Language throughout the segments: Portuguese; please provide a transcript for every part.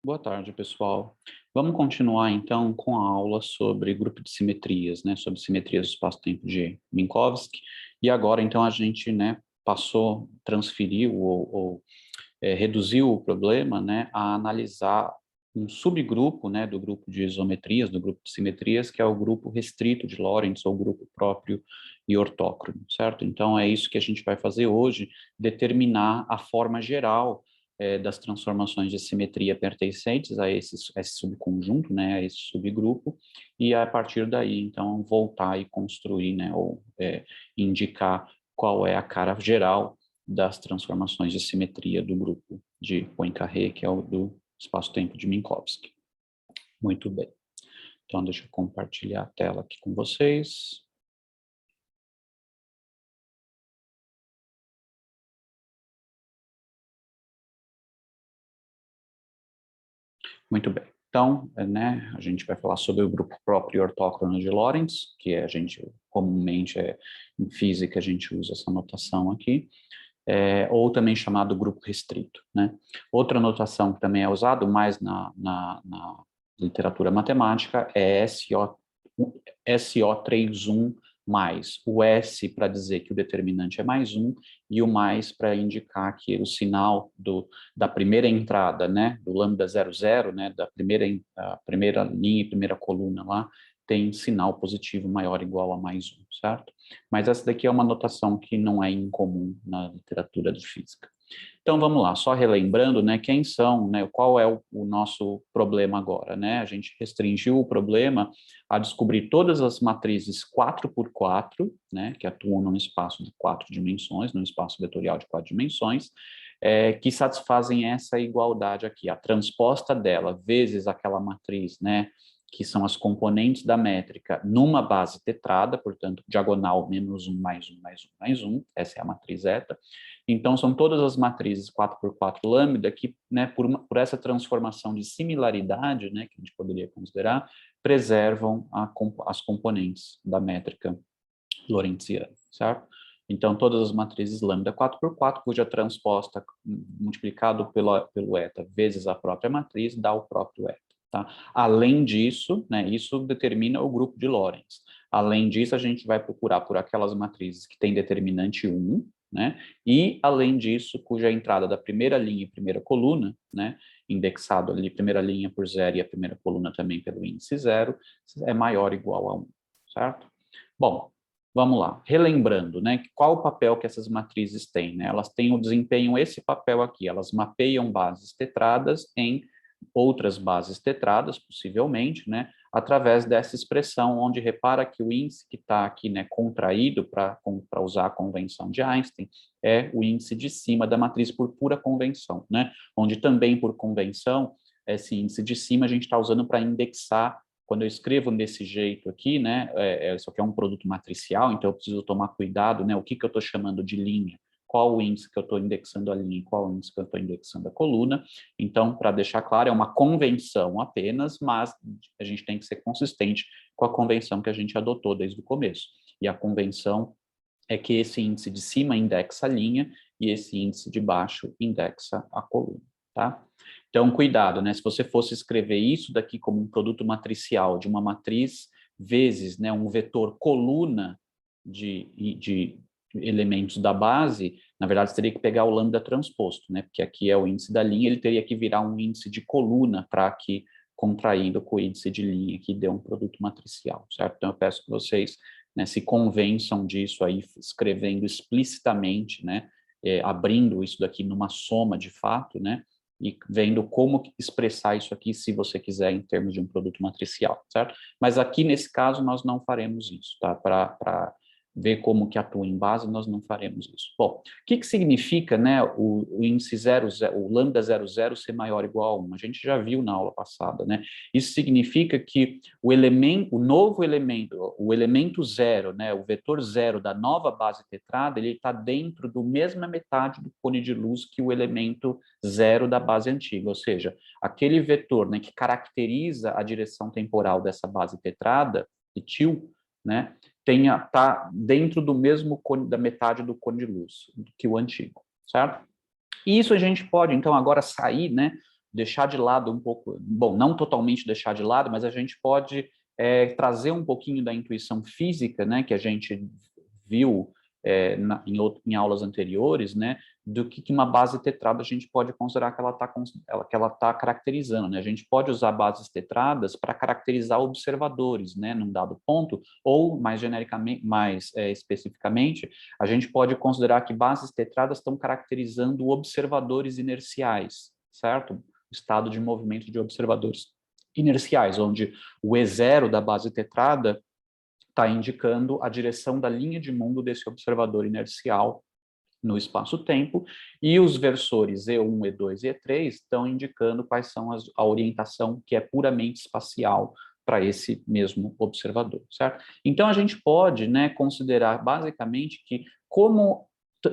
Boa tarde, pessoal. Vamos continuar, então, com a aula sobre grupo de simetrias, né, sobre simetrias do espaço-tempo de Minkowski. E agora, então, a gente, né, transferiu ou reduziu o problema, né, a analisar um subgrupo, né, do grupo de isometrias, do grupo de simetrias, que é o grupo restrito de Lorentz, ou grupo próprio e ortócrono, certo? Então, é isso que a gente vai fazer hoje, determinar a forma geral das transformações de simetria pertencentes a esse subconjunto, né, a esse subgrupo, e a partir daí, então, voltar e construir, né, ou indicar qual é a cara geral das transformações de simetria do grupo de Poincaré, que é o do espaço-tempo de Minkowski. Muito bem. Então, deixa eu compartilhar a tela aqui com vocês. Muito bem. Então, né, a gente vai falar sobre o grupo próprio e ortócrono de Lorentz, que a gente comumente, em física, a gente usa essa notação aqui, ou também chamado grupo restrito, né? Outra notação que também é usada mais na literatura matemática é SO31 mais. O S para dizer que o determinante é mais um, e o mais para indicar que o sinal da primeira entrada, né, do lambda 00, né, da primeira linha e primeira coluna lá, tem sinal positivo maior ou igual a mais um, certo? Mas essa daqui é uma notação que não é incomum na literatura de física. Então vamos lá, só relembrando, né, quem são, né, qual é o nosso problema agora, né? A gente restringiu o problema a descobrir todas as matrizes 4x4, né, que atuam num espaço de 4 dimensões, num espaço vetorial de 4 dimensões, que satisfazem essa igualdade aqui, a transposta dela vezes aquela matriz, né, que são as componentes da métrica numa base tetrada, portanto, diagonal menos 1 mais 1 mais 1 mais 1, essa é a matriz eta. Então, são todas as matrizes 4x4 lambda que, né, por essa transformação de similaridade, né, que a gente poderia considerar, preservam as componentes da métrica lorentziana, certo? Então, todas as matrizes lambda 4x4, cuja transposta multiplicado pelo eta vezes a própria matriz dá o próprio eta. Tá? Além disso, né, isso determina o grupo de Lorentz. Além disso, a gente vai procurar por aquelas matrizes que têm determinante 1, né, e, além disso, cuja entrada da primeira linha e primeira coluna, né, indexado ali, primeira linha por 0 e a primeira coluna também pelo índice 0, é maior ou igual a 1, certo? Bom, vamos lá. Relembrando, né, qual o papel que essas matrizes têm, né? Elas desempenham esse papel aqui, elas mapeiam bases tetradas em outras bases tetradas, possivelmente, né, através dessa expressão, onde repara que o índice que está aqui, né, contraído, para usar a convenção de Einstein, é o índice de cima da matriz por pura convenção, né, onde também por convenção, esse índice de cima a gente está usando para indexar. Quando eu escrevo desse jeito aqui, né, isso aqui é um produto matricial, então eu preciso tomar cuidado, né, o que eu estou chamando de linha, qual o índice que eu estou indexando a linha e qual o índice que eu estou indexando a coluna. Então, para deixar claro, é uma convenção apenas, mas a gente tem que ser consistente com a convenção que a gente adotou desde o começo. E a convenção é que esse índice de cima indexa a linha e esse índice de baixo indexa a coluna, tá? Então, cuidado, né? Se você fosse escrever isso daqui como um produto matricial de uma matriz vezes, né, um vetor coluna de elementos da base, na verdade, você teria que pegar o lambda transposto, né? Porque aqui é o índice da linha, ele teria que virar um índice de coluna para que contraído com o índice de linha que dê um produto matricial, certo? Então, eu peço que vocês, né, se convençam disso aí, escrevendo explicitamente, né, abrindo isso daqui numa soma de fato, né, e vendo como expressar isso aqui, se você quiser, em termos de um produto matricial, certo? Mas aqui, nesse caso, nós não faremos isso, tá? Para ver como que atua em base, nós não faremos isso. Bom, o que significa, né, o índice 00, o lambda 00 ser maior ou igual a 1? A gente já viu na aula passada, né? Isso significa que o novo elemento, o elemento zero, né, o vetor zero da nova base tetrada, ele está dentro do mesma metade do cone de luz que o elemento zero da base antiga, ou seja, aquele vetor, né, que caracteriza a direção temporal dessa base tetrada, etil, né, tá dentro do mesmo cone, da metade do cone de luz que o antigo, certo? E isso a gente pode, então, agora sair, né, deixar de lado um pouco, bom, não totalmente deixar de lado, mas a gente pode trazer um pouquinho da intuição física, né, que a gente viu em aulas anteriores, né, do que uma base tetrada a gente pode considerar que ela tá caracterizando, né? A gente pode usar bases tetradas para caracterizar observadores, né, num dado ponto, ou mais genericamente, mais especificamente, a gente pode considerar que bases tetradas estão caracterizando observadores inerciais, certo? O estado de movimento de observadores inerciais, onde o E0 da base tetrada está indicando a direção da linha de mundo desse observador inercial no espaço-tempo, e os versores E1, E2 e E3 estão indicando quais são a orientação que é puramente espacial para esse mesmo observador, certo? Então, a gente pode, né, considerar basicamente que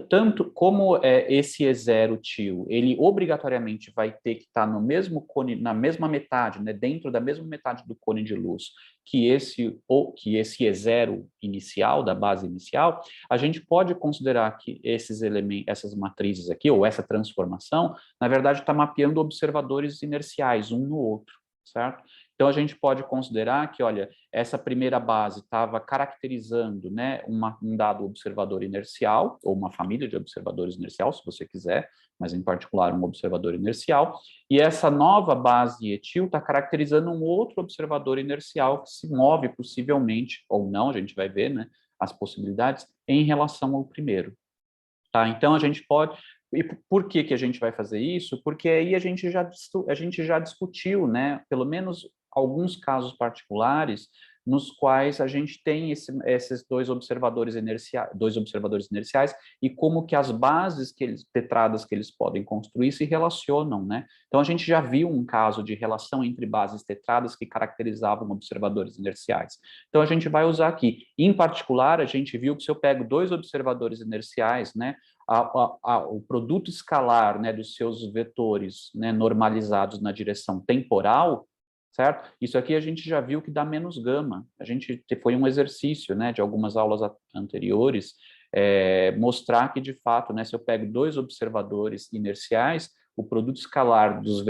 tanto como esse E0 tio, ele obrigatoriamente vai ter que estar no mesmo cone, na mesma metade, né, dentro da mesma metade do cone de luz que esse E0 inicial, da base inicial, a gente pode considerar que esses elementos, essas matrizes aqui, ou essa transformação, na verdade está mapeando observadores inerciais, um no outro, certo? Então, a gente pode considerar que, olha, essa primeira base estava caracterizando, né, um dado observador inercial, ou uma família de observadores inercial, se você quiser, mas em particular um observador inercial, e essa nova base etil está caracterizando um outro observador inercial que se move possivelmente, ou não, a gente vai ver, né, as possibilidades, em relação ao primeiro. Tá? Então, a gente pode... E por que a gente vai fazer isso? Porque aí a gente já discutiu, né, pelo menos alguns casos particulares nos quais a gente tem esses dois observadores inerciais e como que as bases tetradas que eles podem construir se relacionam, né? Então, a gente já viu um caso de relação entre bases tetradas que caracterizavam observadores inerciais. Então, a gente vai usar aqui. Em particular, a gente viu que se eu pego dois observadores inerciais, né, o produto escalar, né, dos seus vetores, né, normalizados na direção temporal, certo? Isso aqui a gente já viu que dá menos gama. Foi um exercício, né, de algumas aulas anteriores, mostrar que, de fato, né, se eu pego dois observadores inerciais, o produto escalar dos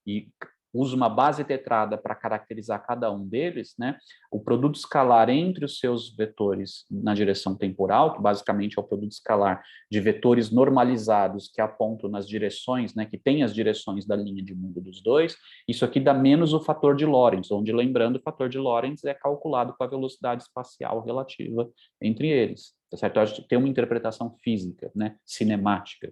e uso uma base tetrada para caracterizar cada um deles, né, o produto escalar entre os seus vetores na direção temporal, que basicamente é o produto escalar de vetores normalizados que apontam nas direções, né, que tem as direções da linha de mundo dos dois, isso aqui dá menos o fator de Lorentz, onde, lembrando, o fator de Lorentz é calculado com a velocidade espacial relativa entre eles, tá certo? Então, tem uma interpretação física, né, cinemática,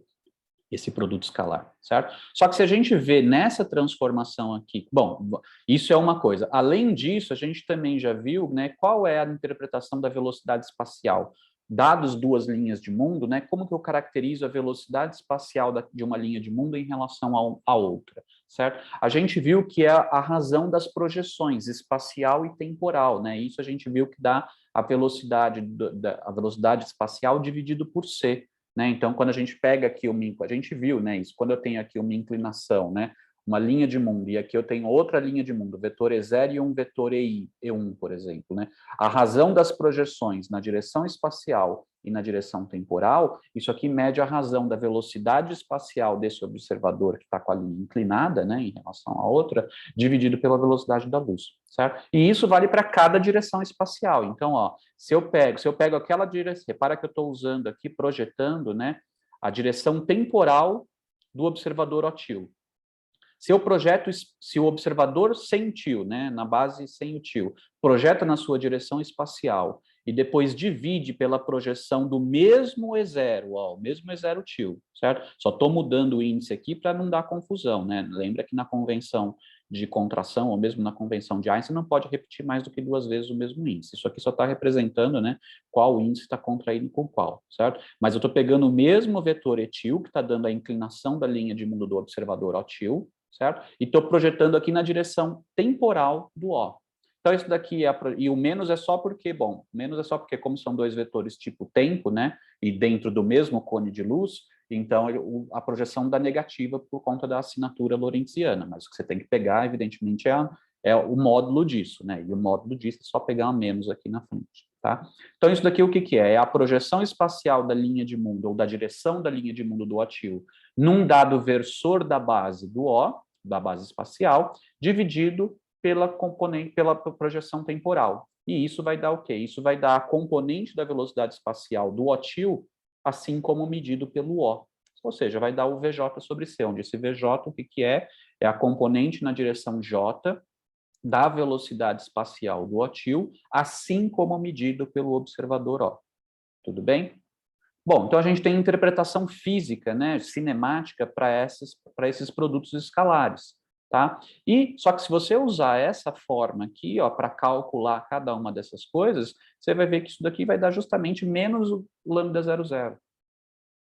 esse produto escalar, certo? Só que se a gente vê nessa transformação aqui, bom, isso é uma coisa. Além disso, a gente também já viu, né, qual é a interpretação da velocidade espacial. Dados duas linhas de mundo, né, como que eu caracterizo a velocidade espacial de uma linha de mundo em relação à outra, certo? A gente viu que é a razão das projeções espacial e temporal, né? Isso a gente viu que dá a velocidade espacial dividido por c. Né? Então, quando a gente pega aqui a gente viu, né, isso, quando eu tenho aqui uma inclinação, né, uma linha de mundo, e aqui eu tenho outra linha de mundo, vetor E0 e um vetor E1, por exemplo, né? A razão das projeções na direção espacial e na direção temporal, isso aqui mede a razão da velocidade espacial desse observador que está com a linha inclinada, né, em relação à outra, dividido pela velocidade da luz, certo? E isso vale para cada direção espacial. Então, ó, se eu pego aquela direção, repara que eu estou usando aqui, projetando, né, a direção temporal do observador OTIL. Se o observador sem tio, né, na base sem o tio, projeta na sua direção espacial e depois divide pela projeção do mesmo E0, ó, o mesmo E0 tio, certo? Só estou mudando o índice aqui para não dar confusão, né? Lembra que na convenção de contração, ou mesmo na convenção de Einstein, não pode repetir mais do que duas vezes o mesmo índice. Isso aqui só está representando, né, qual índice está contraído com qual, certo? Mas eu estou pegando o mesmo vetor etil, que está dando a inclinação da linha de mundo do observador OTIL, certo? E estou projetando aqui na direção temporal do O. Então, isso daqui e o menos é só porque, bom, menos é só porque como são dois vetores tipo tempo, né, e dentro do mesmo cone de luz, então a projeção dá negativa por conta da assinatura lorentziana, mas o que você tem que pegar, evidentemente, é o módulo disso, né, e o módulo disso é só pegar a menos aqui na frente. Tá? Então, isso daqui o que que é? É a projeção espacial da linha de mundo, ou da direção da linha de mundo do OTIL, num dado versor da base do O, da base espacial, dividido pela componente, pela projeção temporal. E isso vai dar o quê? Isso vai dar a componente da velocidade espacial do OTIL, assim como medido pelo O. Ou seja, vai dar o VJ sobre C, onde esse VJ, o que que é? É a componente na direção J da velocidade espacial do OTIL, assim como medido pelo observador O. Tudo bem? Bom, então a gente tem interpretação física, né, cinemática para esses produtos escalares, tá? E só que se você usar essa forma aqui, ó, para calcular cada uma dessas coisas, você vai ver que isso daqui vai dar justamente menos o lambda 00,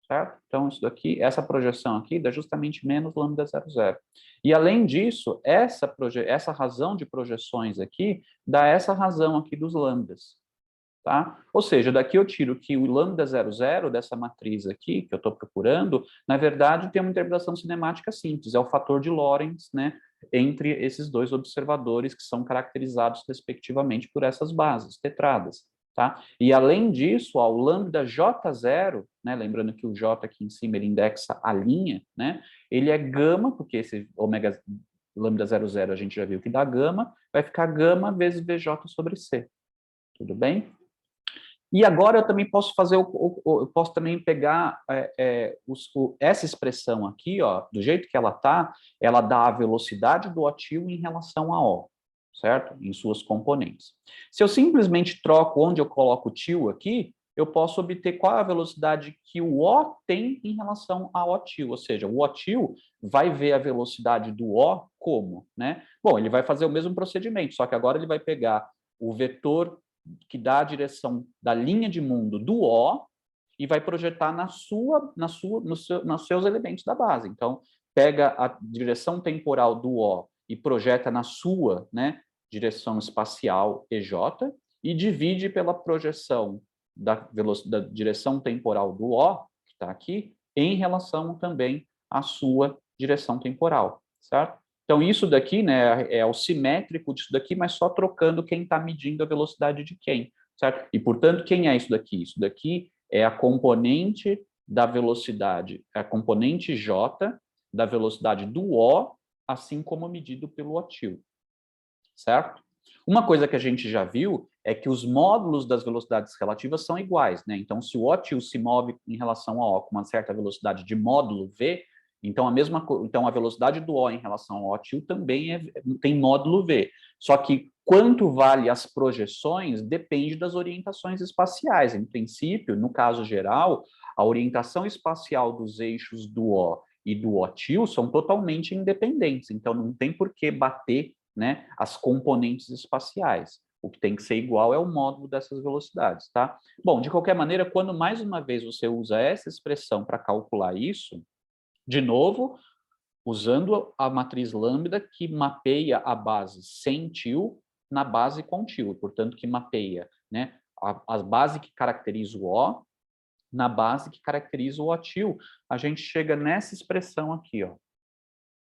certo? Então isso daqui, essa projeção aqui dá justamente menos lambda 00. E além disso, essa razão de projeções aqui dá essa razão aqui dos lambdas. Tá? Ou seja, daqui eu tiro que o lambda 00 dessa matriz aqui, que eu estou procurando, na verdade tem uma interpretação cinemática simples, é o fator de Lorentz, né, entre esses dois observadores que são caracterizados respectivamente por essas bases tetradas. Tá? E além disso, ó, o lambda J0, né, lembrando que o J aqui em cima ele indexa a linha, né, ele é gama, porque esse ômega lambda 00 a gente já viu que dá gama, vai ficar gama vezes VJ sobre C. Tudo bem? E agora eu também posso fazer, eu posso também pegar essa expressão aqui, ó, do jeito que ela dá a velocidade do OTIL em relação a O, certo? Em suas componentes. Se eu simplesmente troco onde eu coloco o TIL aqui, eu posso obter qual é a velocidade que o O tem em relação ao OTIL, ou seja, o OTIL vai ver a velocidade do O como, né? Bom, ele vai fazer o mesmo procedimento, só que agora ele vai pegar o vetor que dá a direção da linha de mundo do O e vai projetar nos seus elementos da base. Então, pega a direção temporal do O e projeta na sua, né, direção espacial EJ e divide pela projeção da direção temporal do O, que está aqui, em relação também à sua direção temporal, certo? Então, isso daqui, né, é o simétrico disso daqui, mas só trocando quem está medindo a velocidade de quem, certo? E, portanto, quem é isso daqui? Isso daqui é a componente da velocidade, é a componente J da velocidade do O, assim como medido pelo OTIL, certo? Uma coisa que a gente já viu é que os módulos das velocidades relativas são iguais, né? Então, se o OTIL se move em relação ao O com uma certa velocidade de módulo V, então a velocidade do O em relação ao OTIL também tem módulo V. Só que quanto vale as projeções depende das orientações espaciais. Em princípio, no caso geral, a orientação espacial dos eixos do O e do OTIL são totalmente independentes. Então, não tem por que bater, né, as componentes espaciais. O que tem que ser igual é o módulo dessas velocidades, tá? Bom, de qualquer maneira, quando mais uma vez você usa essa expressão para calcular isso, de novo, usando a matriz lambda que mapeia a base sem til na base com til, portanto, que mapeia, né, a base que caracteriza o O na base que caracteriza o OTIL, a gente chega nessa expressão aqui, ó.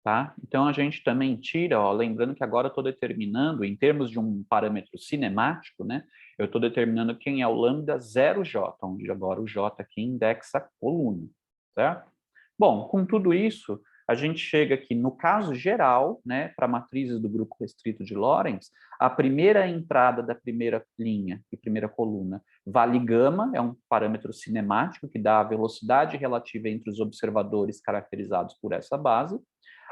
Tá? Então, a gente também tira, ó, lembrando que agora eu estou determinando, em termos de um parâmetro cinemático, né, eu estou determinando quem é o lambda 0J, onde agora o J aqui indexa a coluna, certo? Bom, com tudo isso, a gente chega aqui no caso geral, né, para matrizes do grupo restrito de Lorentz, a primeira entrada da primeira linha e primeira coluna vale gama, é um parâmetro cinemático que dá a velocidade relativa entre os observadores caracterizados por essa base.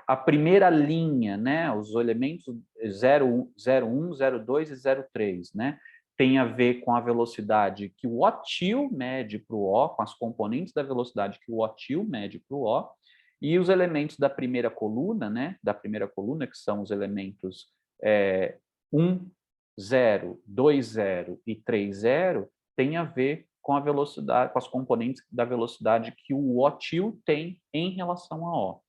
A primeira linha, né, os elementos 0, 01, 02 e 03, né, tem a ver com a velocidade que o OTIL mede para o O, com as componentes da velocidade que o OTIL mede para o O, e os elementos da primeira coluna, né, que são os elementos 1, 0, 2, 0 e 3, 0, tem a ver com a velocidade, com as componentes da velocidade que o OTIL tem em relação a O,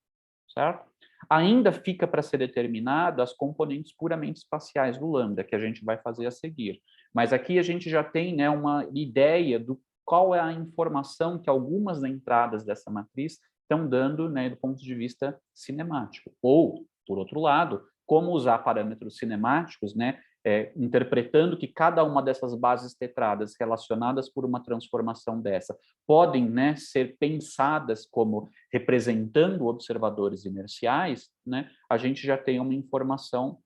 certo? Ainda fica para ser determinado as componentes puramente espaciais do lambda, que a gente vai fazer a seguir. Mas aqui a gente já tem, né, uma ideia do qual é a informação que algumas entradas dessa matriz estão dando, né, do ponto de vista cinemático. Ou, por outro lado, como usar parâmetros cinemáticos, né, interpretando que cada uma dessas bases tetradas relacionadas por uma transformação dessa podem, né, ser pensadas como representando observadores inerciais, né, a gente já tem uma informação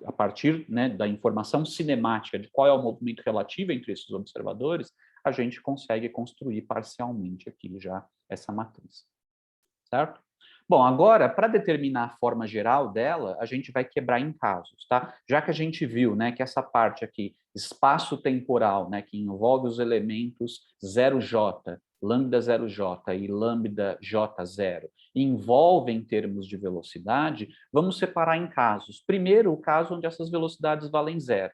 a partir, né, da informação cinemática de qual é o movimento relativo entre esses observadores, a gente consegue construir parcialmente aqui já essa matriz, certo? Bom, agora, para determinar a forma geral dela, a gente vai quebrar em casos, tá? Já que a gente viu, né, que essa parte aqui, espaço-temporal, né, que envolve os elementos 0J, lambda 0J e lambda J0, envolve em termos de velocidade, vamos separar em casos. Primeiro, o caso onde essas velocidades valem zero,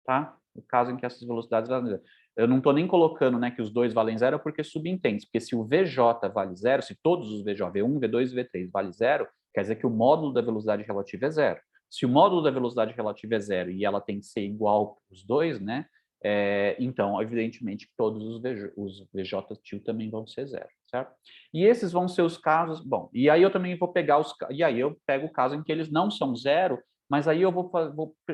tá? O caso em que essas velocidades valem zero. Eu não estou nem colocando, né, que os dois valem zero porque subentende, porque se o VJ vale zero, se todos os VJ, V1, V2 e V3 vale zero, quer dizer que o módulo da velocidade relativa é zero. Se o módulo da velocidade relativa é zero e ela tem que ser igual para os dois, né, então, evidentemente, todos os VJ também vão ser zero, certo? E esses vão ser os casos, bom, e aí eu também vou pegar e aí eu pego o caso em que eles não são zero, mas aí eu vou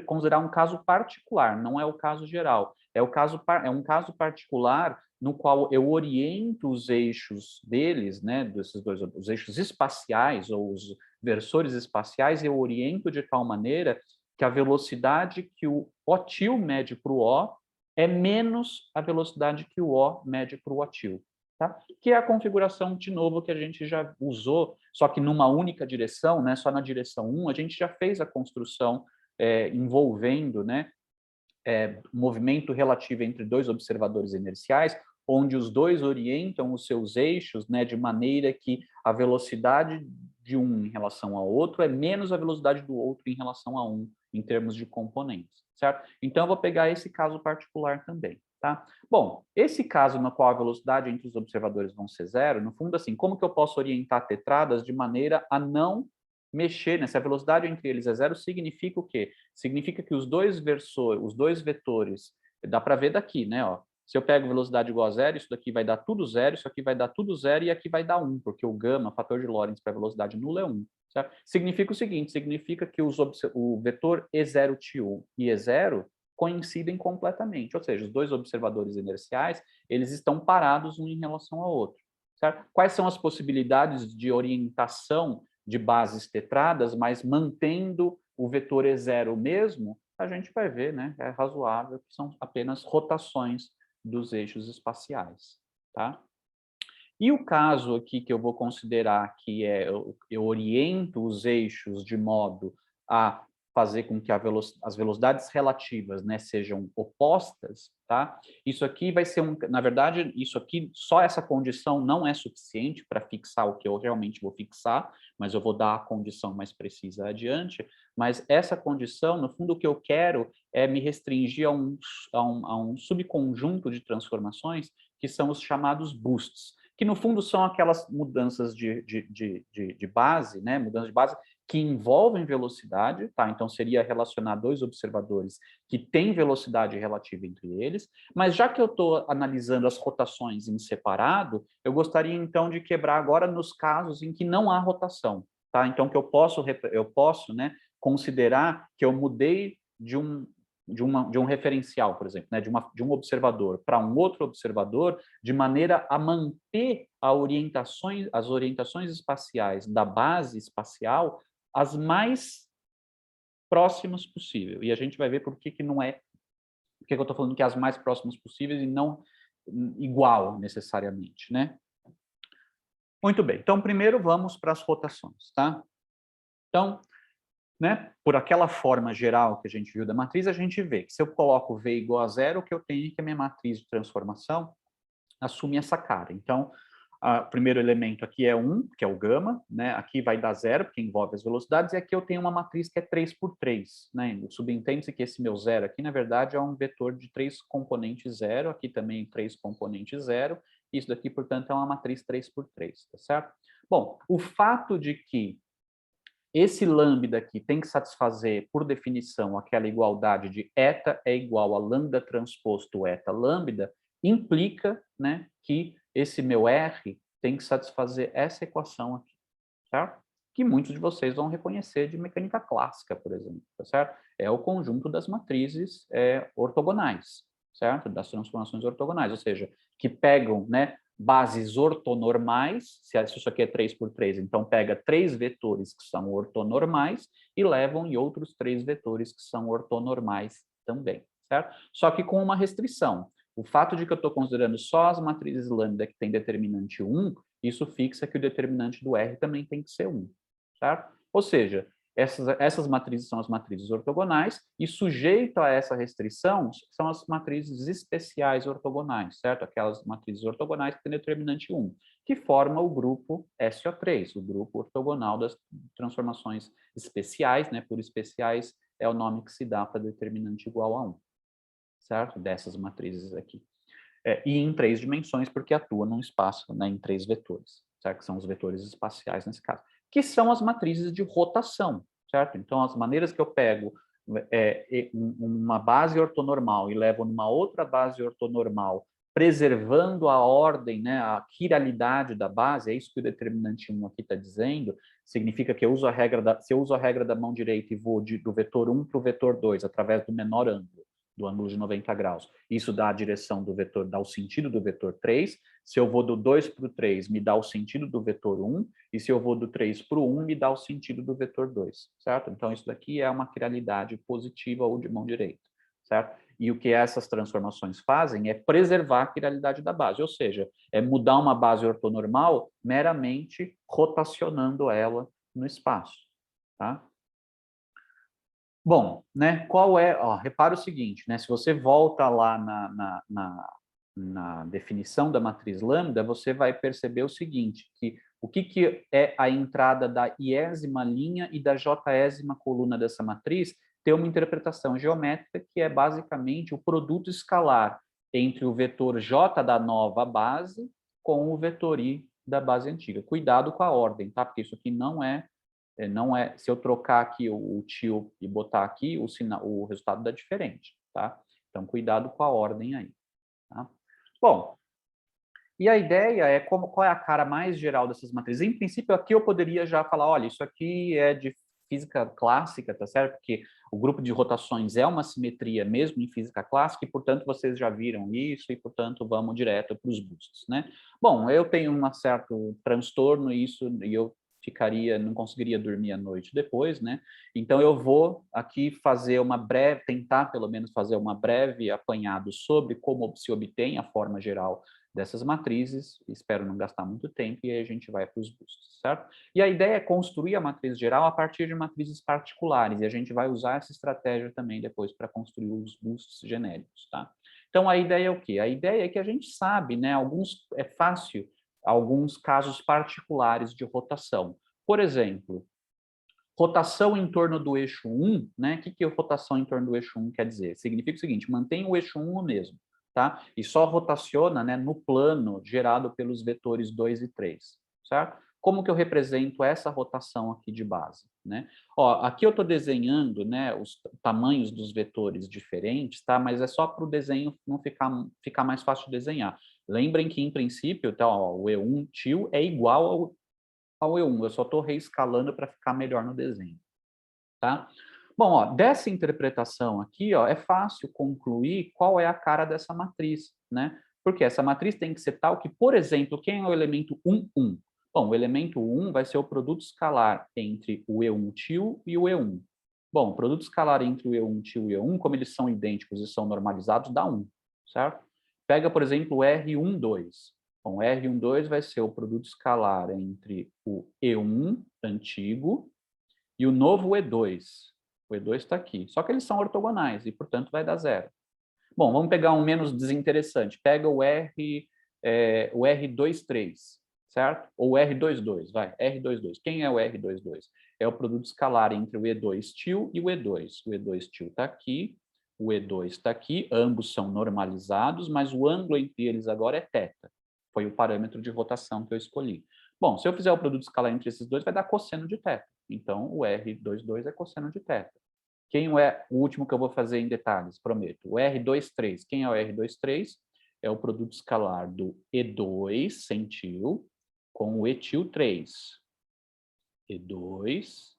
considerar um caso particular, não é o caso geral. É um caso particular no qual eu oriento os eixos deles, né, desses dois, os eixos espaciais ou os versores espaciais, eu oriento de tal maneira que a velocidade que o OTIL mede para o O é menos a velocidade que o O mede para o OTIL. Tá? Que é a configuração, de novo, que a gente já usou, só que numa única direção, né, só na direção 1, a gente já fez a construção envolvendo, né, movimento relativo entre dois observadores inerciais, onde os dois orientam os seus eixos, né, de maneira que a velocidade de um em relação ao outro é menos a velocidade do outro em relação a um, em termos de componentes, certo? Então, eu vou pegar esse caso particular também. Tá? Bom, esse caso no qual a velocidade entre os observadores vão ser zero, no fundo, assim, como que eu posso orientar tetradas de maneira a não mexer, né? Se a velocidade entre eles é zero, significa o quê? Significa que os dois vetores, dá para ver daqui, né? Ó, se eu pego velocidade igual a zero, isso daqui vai dar tudo zero, isso aqui vai dar tudo zero e aqui vai dar 1, porque o gama, fator de Lorentz para velocidade nula é 1. Certo? Significa o seguinte, significa que o vetor E0T1 e E0 coincidem completamente, ou seja, os dois observadores inerciais, eles estão parados um em relação ao outro. Certo? Quais são as possibilidades de orientação de bases tetradas, mas mantendo o vetor E0 mesmo? A gente vai ver, né? É razoável que são apenas rotações dos eixos espaciais, tá? E o caso aqui que eu vou considerar que eu oriento os eixos de modo a fazer com que as velocidades relativas, né, sejam opostas, tá? Isso aqui vai ser na verdade, isso aqui, só essa condição não é suficiente para fixar o que eu realmente vou fixar, mas eu vou dar a condição mais precisa adiante, mas essa condição, no fundo, o que eu quero é me restringir a um subconjunto de transformações que são os chamados boosts, que no fundo são aquelas mudanças de base, né? Mudanças de base que envolvem velocidade, tá? Então seria relacionar dois observadores que têm velocidade relativa entre eles, mas já que eu estou analisando as rotações em separado, eu gostaria então de quebrar agora nos casos em que não há rotação, tá? Então que eu posso, né, considerar que eu mudei de um referencial, por exemplo, né, de um observador para um outro observador, de maneira a manter as orientações espaciais da base espacial as mais próximas possível. E a gente vai ver por que não é, por que eu estou falando que é as mais próximas possíveis e não igual necessariamente, né? Muito bem, então primeiro vamos para as rotações, tá? Então, né, por aquela forma geral que a gente viu da matriz, a gente vê que se eu coloco V igual a zero, o que eu tenho é que a minha matriz de transformação assume essa cara. Então, o primeiro elemento aqui é 1, que é o gama, né? Aqui vai dar zero, porque envolve as velocidades, e aqui eu tenho uma matriz que é 3 por 3, né? Subentende-se que esse meu zero aqui, na verdade, é um vetor de 3 componentes zero, aqui também 3 componentes zero, isso daqui, portanto, é uma matriz 3 por 3, tá certo? Bom, o fato de que esse lambda aqui tem que satisfazer, por definição, aquela igualdade de eta é igual a lambda transposto eta lambda, implica, né, que esse meu R tem que satisfazer essa equação aqui, certo? que muitos de vocês vão reconhecer de mecânica clássica, por exemplo, tá certo? É o conjunto das matrizes ortogonais, certo? Das transformações ortogonais, ou seja, que pegam, né, bases ortonormais, se isso aqui é 3 por 3, então pega 3 vetores que são ortonormais e levam em outros 3 vetores que são ortonormais também, certo? Só que com uma restrição. O fato de que eu estou considerando só as matrizes lambda que têm determinante 1, isso fixa que o determinante do R também tem que ser 1, certo? Ou seja, essas matrizes são as matrizes ortogonais e sujeito a essa restrição são as matrizes especiais ortogonais, certo? Aquelas matrizes ortogonais que têm determinante 1, que forma o grupo SO3, o grupo ortogonal das transformações especiais, né? Por especiais é o nome que se dá para determinante igual a 1, certo? Dessas matrizes aqui. E em 3 dimensões, porque atua num espaço, né, em 3 vetores, certo? Que são os vetores espaciais nesse caso, que são as matrizes de rotação, certo? Então, as maneiras que eu pego uma base ortonormal e levo numa outra base ortonormal, preservando a ordem, né, a quiralidade da base, é isso que o determinante 1 aqui está dizendo, significa que eu uso a regra se eu uso a regra da mão direita e vou do vetor 1 para o vetor 2, através do menor ângulo, do ângulo de 90 graus. Isso dá a direção do vetor, dá o sentido do vetor 3. Se eu vou do 2 para o 3, me dá o sentido do vetor 1. E se eu vou do 3 para o 1, me dá o sentido do vetor 2, certo? Então, isso daqui é uma quiralidade positiva ou de mão direita, certo? E o que essas transformações fazem é preservar a quiralidade da base, ou seja, é mudar uma base ortonormal meramente rotacionando ela no espaço, tá? Bom, né, qual é, ó, repara o seguinte, né, se você volta lá na definição da matriz lambda, você vai perceber o seguinte, que o que é a entrada da iésima linha e da jésima coluna dessa matriz tem uma interpretação geométrica que é basicamente o produto escalar entre o vetor j da nova base com o vetor i da base antiga. Cuidado com a ordem, tá? Porque isso aqui não é, se eu trocar aqui o tio e botar aqui, o resultado dá diferente, tá? Então, cuidado com a ordem aí, tá? Bom, e a ideia é qual é a cara mais geral dessas matrizes. Em princípio, aqui eu poderia já falar, olha, isso aqui é de física clássica, tá certo? Porque o grupo de rotações é uma simetria mesmo em física clássica e, portanto, vocês já viram isso e, portanto, vamos direto para os bustos, né? Bom, eu tenho um certo transtorno e eu não conseguiria dormir à noite depois, né? Então eu vou aqui fazer tentar pelo menos fazer uma breve apanhado sobre como se obtém a forma geral dessas matrizes, espero não gastar muito tempo, e aí a gente vai para os bustos, certo? E a ideia é construir a matriz geral a partir de matrizes particulares, e a gente vai usar essa estratégia também depois para construir os bustos genéricos, tá? Então, a ideia é o quê? A ideia é que a gente sabe, né, é fácil, alguns casos particulares de rotação. Por exemplo, rotação em torno do eixo 1, né? O que rotação em torno do eixo 1 quer dizer? Significa o seguinte, mantém o eixo 1 o mesmo, tá? E só rotaciona, né, no plano gerado pelos vetores 2 e 3, certo? Como que eu represento essa rotação aqui de base, né? Ó, aqui eu estou desenhando, né, os tamanhos dos vetores diferentes, tá? Mas é só para o desenho não ficar mais fácil de desenhar. Lembrem que, em princípio, tá, ó, o E1 tio é igual ao E1, eu só estou reescalando para ficar melhor no desenho, tá? Bom, ó, dessa interpretação aqui, ó, é fácil concluir qual é a cara dessa matriz, né? Porque essa matriz tem que ser tal que, por exemplo, quem é o elemento 1, 1? Bom, o elemento 1 vai ser o produto escalar entre o E1 tio e o E1. Bom, o produto escalar entre o E1 tio e o E1, como eles são idênticos e são normalizados, dá 1, certo? Pega, por exemplo, o R1, 2. Bom, R1, 2 vai ser o produto escalar entre o E1 antigo e o novo E2. O E2 está aqui. Só que eles são ortogonais e, portanto, vai dar 0. Bom, vamos pegar um menos desinteressante. Pega o R23, certo? Ou o R22, vai. R22. Quem é o R22? É o produto escalar entre o E2 tio e o E2. O E2 tio está aqui, o E2 está aqui, ambos são normalizados, mas o ângulo entre eles agora é θ. Foi o parâmetro de rotação que eu escolhi. Bom, se eu fizer o produto escalar entre esses dois, vai dar cosseno de θ. Então, o R22 é cosseno de θ. Quem é o último que eu vou fazer em detalhes, prometo? O R23. Quem é o R23? É o produto escalar do E2 centil com o etil 3. E2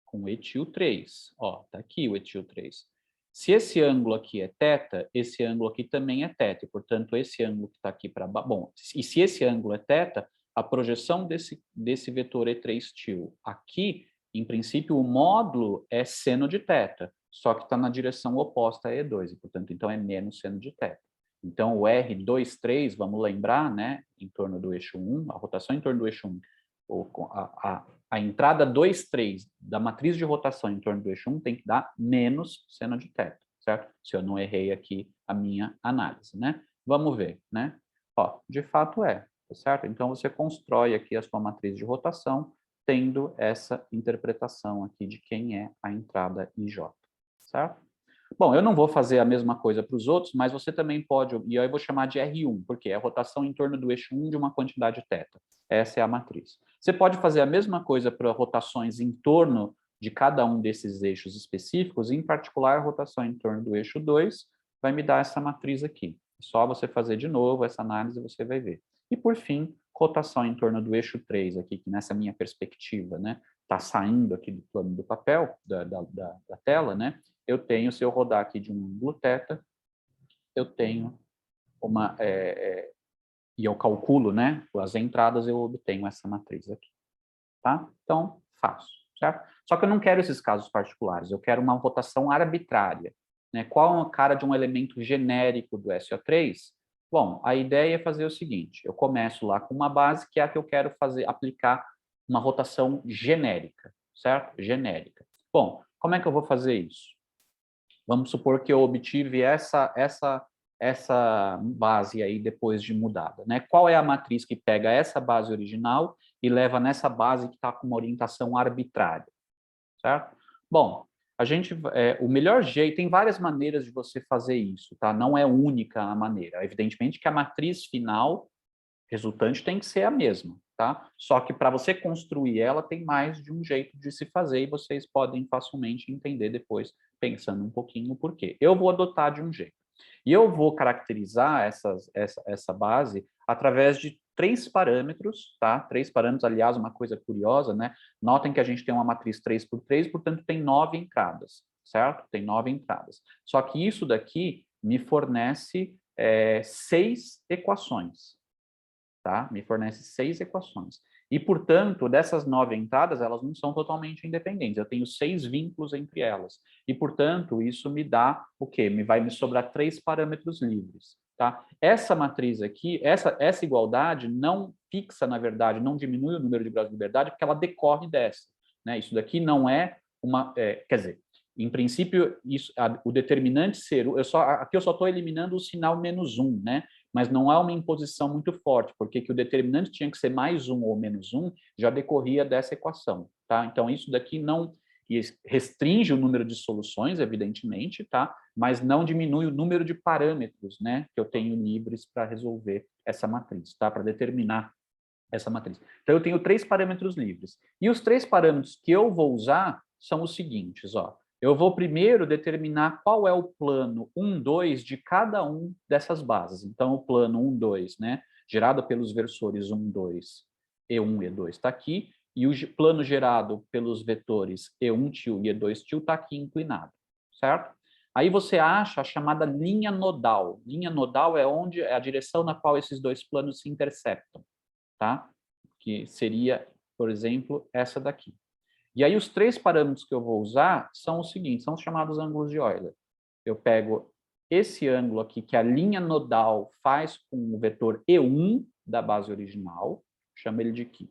com etil 3. Ó, tá aqui o etil 3. Se esse ângulo aqui é θ, esse ângulo aqui também é θ, e, portanto, esse ângulo que está aqui para baixo... Bom, e se esse ângulo é θ, a projeção desse vetor E3til aqui, em princípio, o módulo é seno de θ, só que está na direção oposta a E2, e, portanto, então é menos seno de θ. Então, o R23, vamos lembrar, né, em torno do eixo 1, a rotação em torno do eixo 1, a entrada 2, 3 da matriz de rotação em torno do eixo 1 tem que dar menos seno de θ, certo? Se eu não errei aqui a minha análise, né? Vamos ver, né? Ó, de fato é, tá certo? Então, você constrói aqui a sua matriz de rotação tendo essa interpretação aqui de quem é a entrada IJ, certo? Bom, eu não vou fazer a mesma coisa para os outros, mas você também pode, e aí eu vou chamar de R1, porque é a rotação em torno do eixo 1 de uma quantidade θ. Essa é a matriz. Você pode fazer a mesma coisa para rotações em torno de cada um desses eixos específicos, em particular a rotação em torno do eixo 2 vai me dar essa matriz aqui. É só você fazer de novo essa análise e você vai ver. E por fim, rotação em torno do eixo 3 aqui, que nessa minha perspectiva, né, está saindo aqui do plano do papel, da tela, né, eu tenho, se eu rodar aqui de um ângulo θ, eu tenho uma... e eu calculo, né, as entradas, eu obtenho essa matriz aqui, tá? Então, faço, certo? Só que eu não quero esses casos particulares, eu quero uma rotação arbitrária, né? Qual a cara de um elemento genérico do SO3? Bom, a ideia é fazer o seguinte, eu começo lá com uma base que é a que eu quero fazer, aplicar uma rotação genérica, certo? Genérica. Bom, como é que eu vou fazer isso? Vamos supor que eu obtive essa base aí depois de mudada, né? Qual é a matriz que pega essa base original e leva nessa base que está com uma orientação arbitrária, certo? Bom, o melhor jeito, tem várias maneiras de você fazer isso, tá? Não é única a maneira. Evidentemente que a matriz final resultante tem que ser a mesma, tá? Só que para você construir ela tem mais de um jeito de se fazer e vocês podem facilmente entender depois, pensando um pouquinho o porquê. Eu vou adotar de um jeito. E eu vou caracterizar essa base através de 3 parâmetros, tá? 3 parâmetros, aliás, uma coisa curiosa, né? Notem que a gente tem uma matriz 3 por 3, portanto tem 9 entradas, certo? Tem 9 entradas. Só que isso daqui me fornece 6 equações, tá? Me fornece 6 equações. E, portanto, dessas 9 entradas, elas não são totalmente independentes. Eu tenho 6 vínculos entre elas. E, portanto, isso me dá o quê? Vai me sobrar 3 parâmetros livres, tá? Essa matriz aqui, essa igualdade não fixa, na verdade, não diminui o número de graus de liberdade, porque ela decorre dessa, né? Isso daqui não é uma... quer dizer, em princípio, o determinante ser... aqui eu só estou eliminando o sinal -1, né? Mas não há uma imposição muito forte, porque que o determinante tinha que ser +1 ou -1 já decorria dessa equação, tá? Então, isso daqui não restringe o número de soluções, evidentemente, tá? Mas não diminui o número de parâmetros, né, que eu tenho livres para resolver essa matriz, tá? Para determinar essa matriz. Então, eu tenho 3 parâmetros livres. E os 3 parâmetros que eu vou usar são os seguintes, ó. Eu vou primeiro determinar qual é o plano 1, 2 de cada um dessas bases. Então, o plano 1, 2, né, gerado pelos versores 1, 2, E1, E2 está aqui, e o plano gerado pelos vetores E1 til e E2 til está aqui inclinado, certo? Aí você acha a chamada linha nodal. Linha nodal é onde é a direção na qual esses dois planos se interceptam, tá? Que seria, por exemplo, essa daqui. E aí os 3 parâmetros que eu vou usar são os seguintes, são os chamados ângulos de Euler. Eu pego esse ângulo aqui, que a linha nodal faz com o vetor E1 da base original, chamo ele de Φ.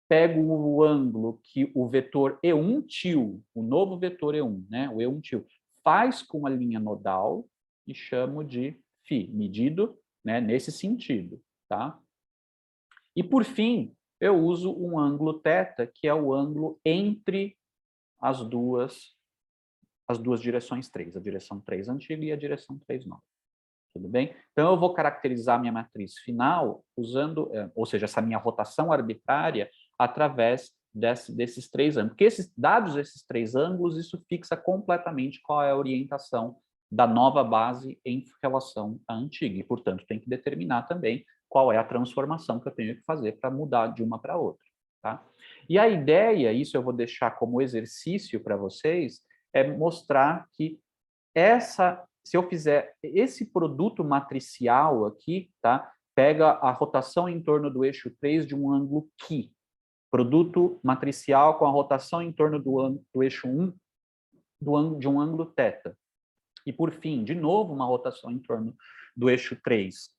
Pego o ângulo que o vetor E1 til, o novo vetor E1, né, o E1 til, faz com a linha nodal e chamo de Φ, medido, né, nesse sentido, tá? E por fim, eu uso um ângulo θ, que é o ângulo entre as duas direções 3, a direção 3 antiga e a direção 3 nova. Tudo bem? Então, eu vou caracterizar minha matriz final usando, ou seja, essa minha rotação arbitrária através desses 3 ângulos. Porque dados esses 3 ângulos, isso fixa completamente qual é a orientação da nova base em relação à antiga. E, portanto, tem que determinar também qual é a transformação que eu tenho que fazer para mudar de uma para outra. tá? E a ideia, isso eu vou deixar como exercício para vocês, é mostrar que se eu fizer esse produto matricial aqui, tá? Pega a rotação em torno do eixo 3 de um ângulo Φ. Produto matricial com a rotação em torno do eixo 1 de um ângulo θ. E, por fim, de novo, uma rotação em torno do eixo 3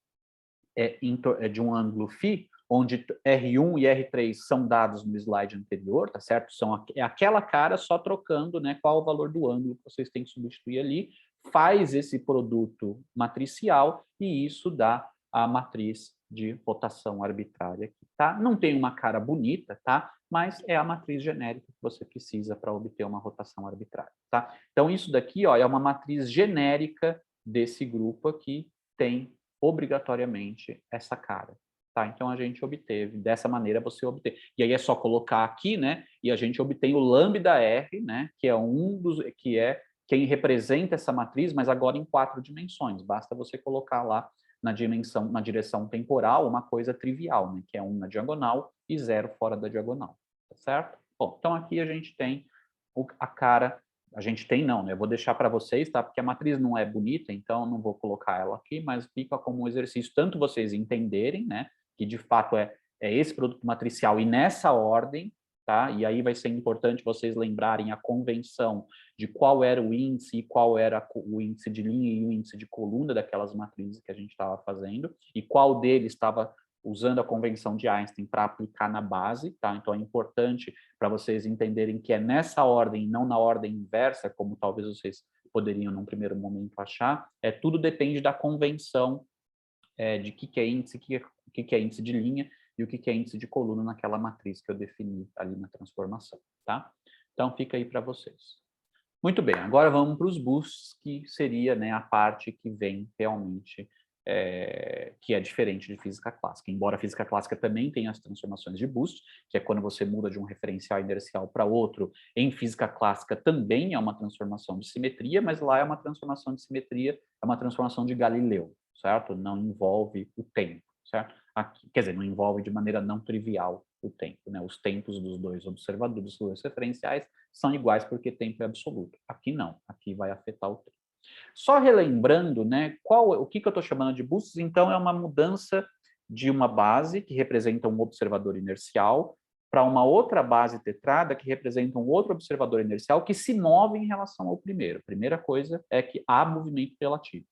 de um ângulo φ, onde R1 e R3 são dados no slide anterior, tá certo? É aquela cara só trocando, né, qual o valor do ângulo que vocês têm que substituir ali, faz esse produto matricial e isso dá a matriz de rotação arbitrária aqui, tá? Não tem uma cara bonita, tá? Mas é a matriz genérica que você precisa para obter uma rotação arbitrária, tá? Então, isso daqui, ó, é uma matriz genérica desse grupo aqui, tem obrigatoriamente essa cara, tá? Então, a gente obteve, dessa maneira você obteve. E aí é só colocar aqui, né? E a gente obtém o lambda R, né? Que é quem representa essa matriz, mas agora em 4 dimensões. Basta você colocar lá na direção temporal, uma coisa trivial, né? Que é 1 na diagonal e 0 fora da diagonal, tá certo? Bom, então aqui a gente tem a cara, a gente tem não, né? Eu vou deixar para vocês, tá? Porque a matriz não é bonita, então não vou colocar ela aqui, mas fica como um exercício, tanto vocês entenderem, né? Que de fato é esse produto matricial e nessa ordem, tá? E aí vai ser importante vocês lembrarem a convenção de qual era o índice e qual era o índice de linha e o índice de coluna daquelas matrizes que a gente estava fazendo e qual deles estava usando a convenção de Einstein para aplicar na base, tá? Então é importante para vocês entenderem que é nessa ordem, não na ordem inversa, como talvez vocês poderiam num primeiro momento achar. Tudo depende da convenção de que é índice, que é índice de linha e o que é índice de coluna naquela matriz que eu defini ali na transformação, tá? Então fica aí para vocês. Muito bem, agora vamos para os boosts, que seria, né, a parte que vem realmente, que é diferente de física clássica. Embora a física clássica também tenha as transformações de boost, que é quando você muda de um referencial inercial para outro, em física clássica também é uma transformação de simetria, mas lá é uma transformação de simetria, é uma transformação de Galileu, certo? Não envolve o tempo, certo? Aqui, quer dizer, não envolve de maneira não trivial o tempo, né? Os tempos dos dois observadores, dos dois referenciais, são iguais porque tempo é absoluto. Aqui não, aqui vai afetar o tempo. Só relembrando, né, o que eu estou chamando de boosts, então é uma mudança de uma base que representa um observador inercial para uma outra base tetrada que representa um outro observador inercial que se move em relação ao primeiro. A primeira coisa é que há movimento relativo.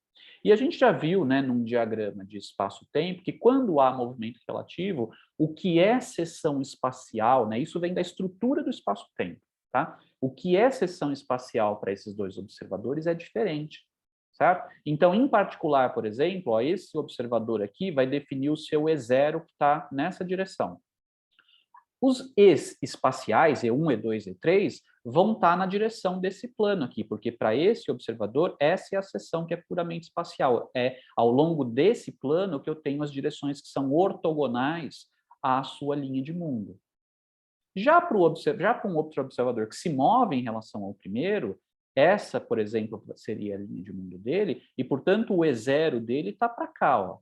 E a gente já viu, né, num diagrama de espaço-tempo, que quando há movimento relativo, o que é seção espacial, né, isso vem da estrutura do espaço-tempo, tá? O que é seção espacial para esses dois observadores é diferente, certo? Então, em particular, por exemplo, ó, esse observador aqui vai definir o seu E0 que está nessa direção. Os Es espaciais, E1, E2, E3, vão estar na direção desse plano aqui, porque para esse observador, essa é a seção que é puramente espacial. É ao longo desse plano que eu tenho as direções que são ortogonais à sua linha de mundo. Já para um outro observador que se move em relação ao primeiro, essa, por exemplo, seria a linha de mundo dele, e, portanto, o E0 dele está para cá. Ó.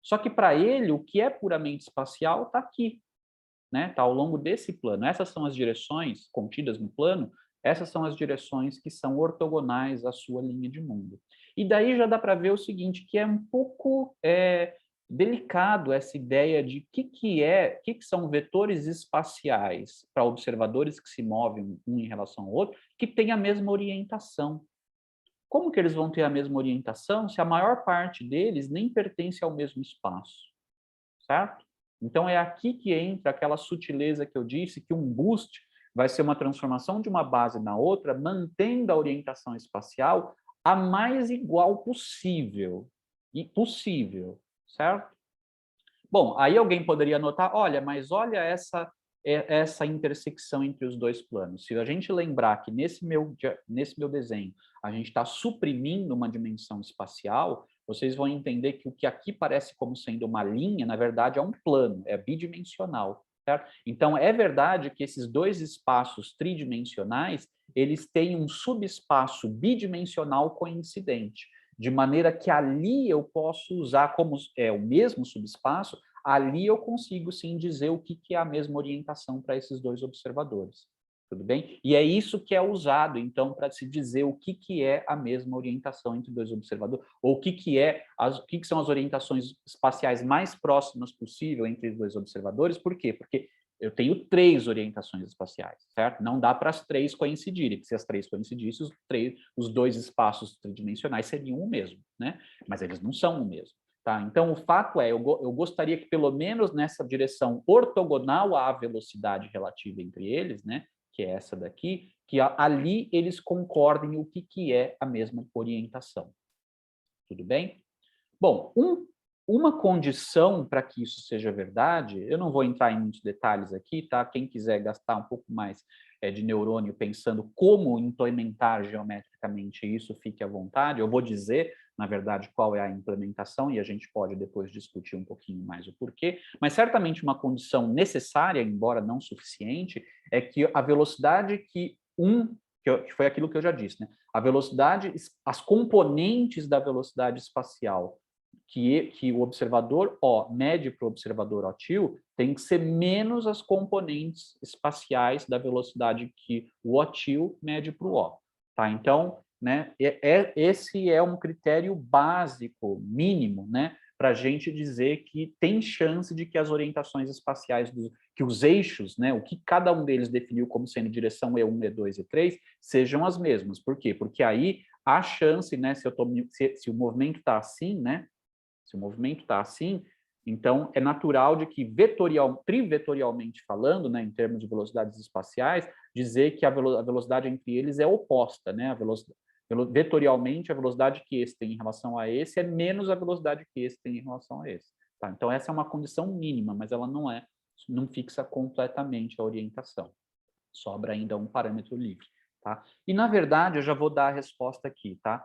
Só que para ele, o que é puramente espacial está aqui. Né? Tá ao longo desse plano. Essas são as direções contidas no plano, essas são as direções que são ortogonais à sua linha de mundo. E daí já dá para ver o seguinte, que é um pouco delicado essa ideia de que são vetores espaciais para observadores que se movem um em relação ao outro, que têm a mesma orientação. Como que eles vão ter a mesma orientação se a maior parte deles nem pertence ao mesmo espaço? Certo? Então, é aqui que entra aquela sutileza que eu disse, que um boost vai ser uma transformação de uma base na outra, mantendo a orientação espacial a mais igual possível. Certo? Bom, aí alguém poderia notar, olha, mas olha essa intersecção entre os dois planos. Se a gente lembrar que nesse meu desenho a gente está suprimindo uma dimensão espacial, vocês vão entender que o que aqui parece como sendo uma linha, na verdade, é um plano, é bidimensional. Certo? Então, é verdade que esses dois espaços tridimensionais, eles têm um subespaço bidimensional coincidente, de maneira que ali eu posso usar como o mesmo subespaço ali eu consigo sim dizer o que é a mesma orientação para esses dois observadores. Tudo bem? E é isso que é usado, então, para se dizer o que é a mesma orientação entre dois observadores, ou o que são as orientações espaciais mais próximas possível entre os dois observadores. Por quê? Porque eu tenho 3 orientações espaciais, certo? Não dá para as 3 coincidirem, porque se as 3 coincidissem, os 2 espaços tridimensionais seriam o mesmo, né? Mas eles não são o mesmo. Tá? Então, o fato é, eu gostaria que, pelo menos nessa direção ortogonal à velocidade relativa entre eles, né, que é essa daqui, que ali eles concordem o que é a mesma orientação. Tudo bem? Bom, uma condição para que isso seja verdade, eu não vou entrar em muitos detalhes aqui, tá? Quem quiser gastar um pouco mais de neurônio pensando como implementar geometricamente isso, fique à vontade. Eu vou dizer, na verdade, qual é a implementação e a gente pode depois discutir um pouquinho mais o porquê, mas certamente uma condição necessária, embora não suficiente, é que a velocidade que foi aquilo que eu já disse, né? A velocidade, as componentes da velocidade espacial que o observador O mede para o observador OTIL tem que ser menos as componentes espaciais da velocidade que o OTIL mede para o O. Tá? Então, né, esse é um critério básico, mínimo, né, para a gente dizer que tem chance de que as orientações espaciais, que os eixos, né, o que cada um deles definiu como sendo direção E1, E2 e E3, sejam as mesmas. Por quê? Porque aí há chance, né, se o movimento está assim, né, se o movimento está assim, então é natural de que trivetorialmente falando, né, em termos de velocidades espaciais, dizer que a velocidade entre eles é oposta, né? Vetorialmente, a velocidade que esse tem em relação a esse é menos a velocidade que esse tem em relação a esse. Tá? Então essa é uma condição mínima, mas ela não fixa completamente a orientação. Sobra ainda um parâmetro livre. Tá? E, na verdade, eu já vou dar a resposta aqui. Tá?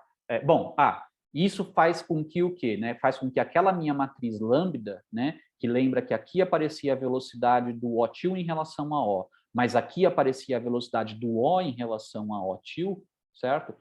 Isso faz com que o quê? Né? Faz com que aquela minha matriz lambda, né, que lembra que aqui aparecia a velocidade do OTIL em relação a O, mas aqui aparecia a velocidade do O em relação a OTIL, certo?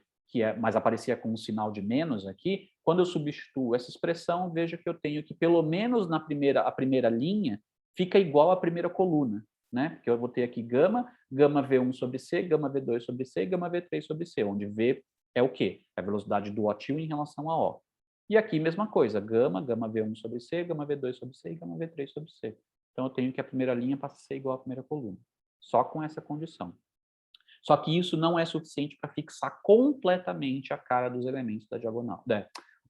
Mas aparecia com um sinal de menos aqui. Quando eu substituo essa expressão, veja que eu tenho que, pelo menos a primeira linha, fica igual à primeira coluna, né? Porque eu vou ter aqui gama V1 sobre C, gama V2 sobre C e gama V3 sobre C, onde V é o quê? É a velocidade do OTIL em relação a O. E aqui, mesma coisa, gama V1 sobre C, gama V2 sobre C e gama V3 sobre C. Então, eu tenho que a primeira linha passa a ser igual à primeira coluna. Só com essa condição. Só que isso não é suficiente para fixar completamente a cara dos elementos da diagonal,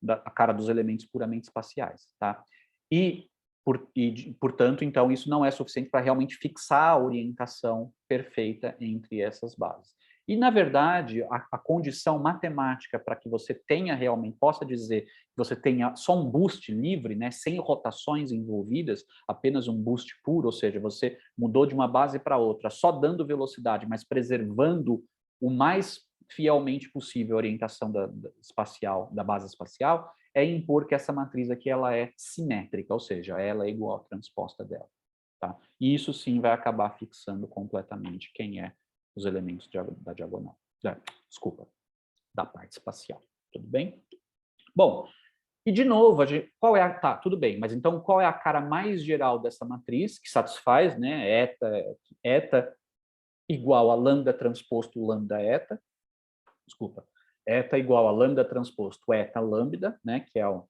a cara dos elementos puramente espaciais, tá? Portanto, então, isso não é suficiente para realmente fixar a orientação perfeita entre essas bases. E, na verdade, a condição matemática para que você tenha realmente, possa dizer que você tenha só um boost livre, né, sem rotações envolvidas, apenas um boost puro, ou seja, você mudou de uma base para outra, só dando velocidade, mas preservando o mais fielmente possível a orientação da base espacial, é impor que essa matriz aqui ela é simétrica, ou seja, ela é igual à transposta dela. Tá? E isso sim vai acabar fixando completamente quem é os elementos da diagonal. Desculpa, da parte espacial. Tudo bem? Bom, e de novo, tá, tudo bem, mas então qual é a cara mais geral dessa matriz que satisfaz, né, eta igual a lambda transposto lambda eta, desculpa, eta igual a lambda transposto eta lambda, né, que é a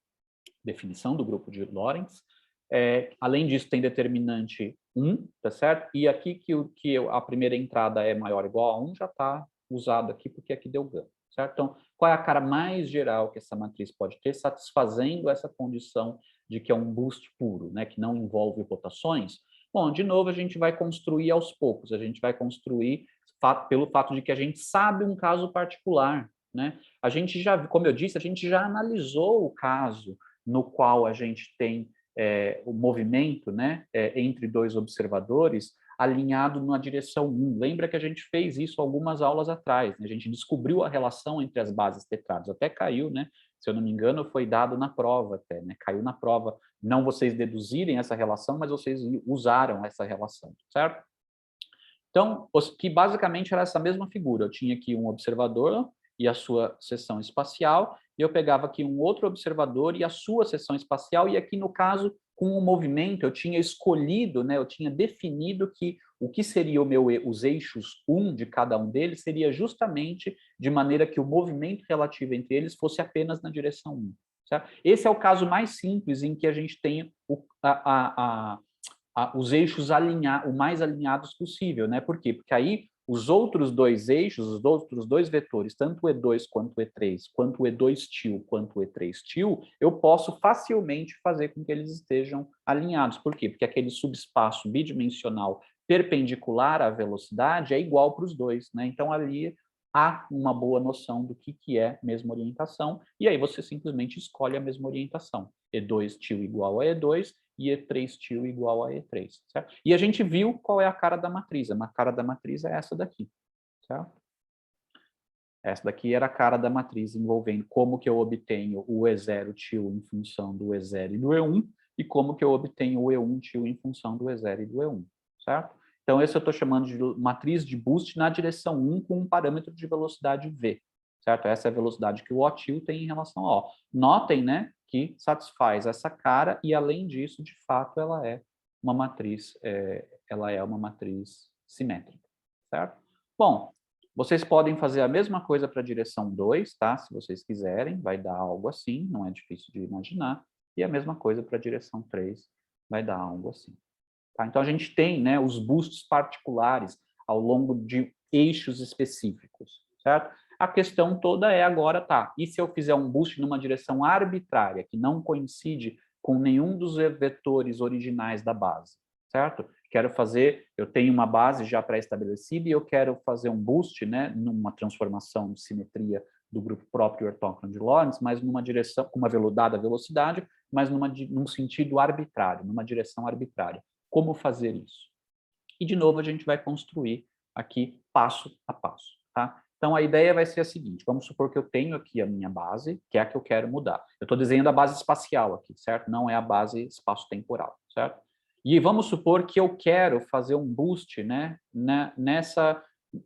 definição do grupo de Lorentz. Além disso, tem determinante 1, tá certo? E aqui que a primeira entrada é maior ou igual a 1, já está usado aqui, porque aqui deu gama, certo? Então, qual é a cara mais geral que essa matriz pode ter, satisfazendo essa condição de que é um boost puro, né, que não envolve rotações? Bom, de novo, a gente vai construir aos poucos, a gente vai construir pelo fato de que a gente sabe um caso particular, né? A gente já, como eu disse, a gente já analisou o caso no qual a gente tem o movimento, né, entre dois observadores alinhado na direção 1. Lembra que a gente fez isso algumas aulas atrás, né? A gente descobriu a relação entre as bases tetradas, até caiu, né? Se eu não me engano, foi dado na prova até, né? Caiu na prova, não vocês deduzirem essa relação, mas vocês usaram essa relação, certo? Então, que basicamente era essa mesma figura. Eu tinha aqui um observador e a sua seção espacial, e eu pegava aqui um outro observador e a sua seção espacial, e aqui, no caso, com o movimento, eu tinha escolhido, né, eu tinha definido que o que seria os eixos 1 de cada um deles seria justamente de maneira que o movimento relativo entre eles fosse apenas na direção 1. Certo? Esse é o caso mais simples em que a gente tem os eixos o mais alinhados possível, né? Por quê? Porque aí os outros dois eixos, os outros dois vetores, tanto o E2 quanto o E3, quanto o E2 til, quanto o E3 til, eu posso facilmente fazer com que eles estejam alinhados. Por quê? Porque aquele subespaço bidimensional perpendicular à velocidade é igual para os dois, né? Então ali há uma boa noção do que é mesma orientação, e aí você simplesmente escolhe a mesma orientação. E2 til igual a E2 e E3 til igual a E3, certo? E a gente viu qual é a cara da matriz. A cara da matriz é essa daqui, certo? Essa daqui era a cara da matriz envolvendo como que eu obtenho o E0 til em função do E0 e do E1 e como que eu obtenho o E1 til em função do E0 e do E1, certo? Então, esse eu estou chamando de matriz de boost na direção 1 com um parâmetro de velocidade V, certo? Essa é a velocidade que o O til tem em relação ao O. Notem, né, que satisfaz essa cara e, além disso, de fato, ela é uma matriz simétrica, certo? Bom, vocês podem fazer a mesma coisa para a direção 2, tá? Se vocês quiserem, vai dar algo assim, não é difícil de imaginar. E a mesma coisa para a direção 3, vai dar algo assim. Tá? Então, a gente tem, né, os boosts particulares ao longo de eixos específicos, certo? A questão toda é agora, tá, e se eu fizer um boost numa direção arbitrária, que não coincide com nenhum dos vetores originais da base, certo? Eu tenho uma base já pré-estabelecida e eu quero fazer um boost, né, numa transformação de simetria do grupo próprio ortógono de Lorentz, mas numa direção, com uma dada velocidade, mas num sentido arbitrário, numa direção arbitrária. Como fazer isso? E, de novo, a gente vai construir aqui passo a passo, tá? Então, a ideia vai ser a seguinte, vamos supor que eu tenho aqui a minha base, que é a que eu quero mudar. Eu estou desenhando a base espacial aqui, certo? Não é a base espaço-temporal, certo? E vamos supor que eu quero fazer um boost, né,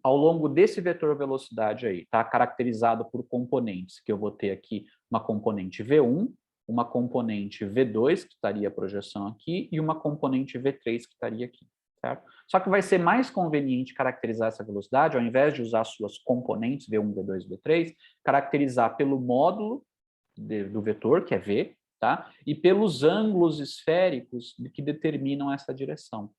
ao longo desse vetor velocidade aí, tá? Caracterizado por componentes, que eu vou ter aqui uma componente V1, uma componente V2, que estaria a projeção aqui, e uma componente V3, que estaria aqui. Certo? Só que vai ser mais conveniente caracterizar essa velocidade, ao invés de usar suas componentes, V1, V2, V3, caracterizar pelo módulo do vetor, que é V, tá? E pelos ângulos esféricos que determinam essa direção,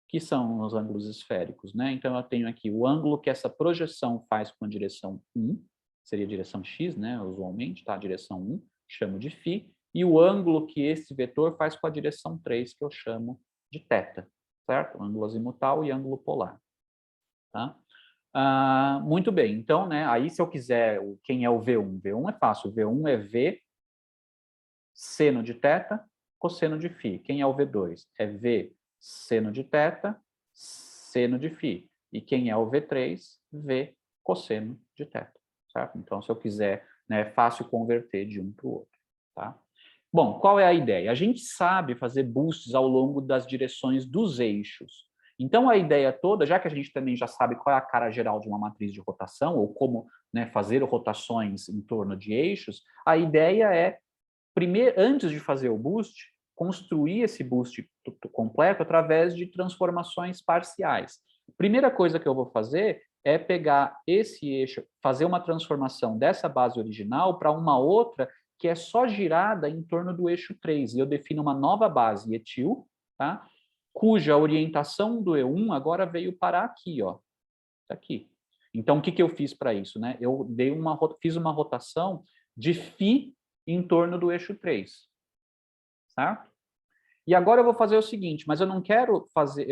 que são os ângulos esféricos, né? Então, eu tenho aqui o ângulo que essa projeção faz com a direção 1, seria a direção x, né? Usualmente, tá? A direção 1, chamo de φ, e o ângulo que esse vetor faz com a direção 3, que eu chamo de θ. Certo? Ângulo azimutal e ângulo polar. Tá? Muito bem, então, né, aí se eu quiser, quem é o V1? V1 é fácil, V1 é V seno de θ, cosseno de φ. Quem é o V2? É V seno de θ, seno de φ. E quem é o V3? V cosseno de θ. Certo? Então, se eu quiser, né, é fácil converter de um para o outro. Tá? Bom, qual é a ideia? A gente sabe fazer boosts ao longo das direções dos eixos. Então, a ideia toda, já que a gente também já sabe qual é a cara geral de uma matriz de rotação, ou como, né, fazer rotações em torno de eixos, a ideia é, primeiro, antes de fazer o boost, construir esse boost completo através de transformações parciais. Primeira coisa que eu vou fazer é pegar esse eixo, fazer uma transformação dessa base original para uma outra que é só girada em torno do eixo 3. E eu defino uma nova base etil, tá? Cuja orientação do E1 agora veio parar aqui, ó. Tá aqui. Então, o que eu fiz para isso? Né? Eu fiz uma rotação de φ em torno do eixo 3. Certo? E agora eu vou fazer o seguinte, mas eu não quero fazer,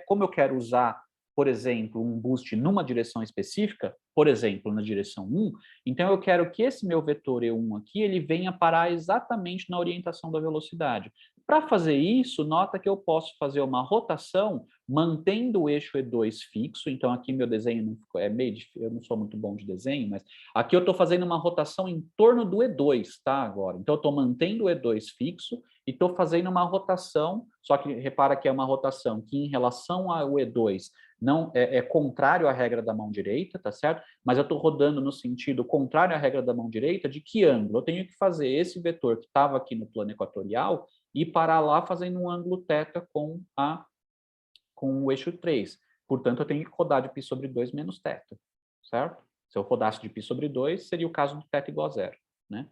como eu quero usar, por exemplo, um boost numa direção específica, por exemplo, na direção 1, então eu quero que esse meu vetor E1 aqui, ele venha parar exatamente na orientação da velocidade. Para fazer isso, nota que eu posso fazer uma rotação mantendo o eixo E2 fixo, então aqui meu desenho não é meio difícil, eu não sou muito bom de desenho, mas aqui eu estou fazendo uma rotação em torno do E2, tá, agora. Então eu estou mantendo o E2 fixo, e estou fazendo uma rotação, só que repara que é uma rotação que em relação ao E2 não é contrário à regra da mão direita, tá certo? Mas eu estou rodando no sentido contrário à regra da mão direita, de que ângulo? Eu tenho que fazer esse vetor que estava aqui no plano equatorial e parar lá fazendo um ângulo θ com o eixo 3. Portanto, eu tenho que rodar de π sobre 2 menos θ, certo? Se eu rodasse de π sobre 2, seria o caso do θ igual a zero, né?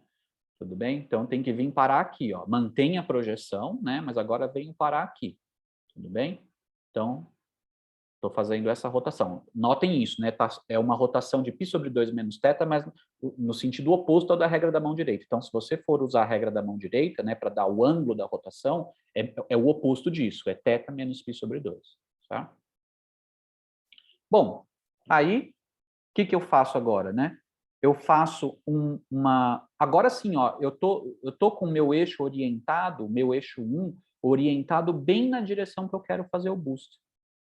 Tudo bem? Então, tem que vir parar aqui, ó. Mantém a projeção, né? Mas agora venho parar aqui, tudo bem? Então, estou fazendo essa rotação. Notem isso, né? É uma rotação de π sobre 2 menos θ, mas no sentido oposto ao da regra da mão direita. Então, se você for usar a regra da mão direita, né, para dar o ângulo da rotação, é o oposto disso, é θ menos π sobre 2, tá? Bom, aí, o que eu faço agora, né? Eu faço uma... Agora sim, ó, eu tô com o meu eixo orientado, meu eixo 1, orientado bem na direção que eu quero fazer o boost.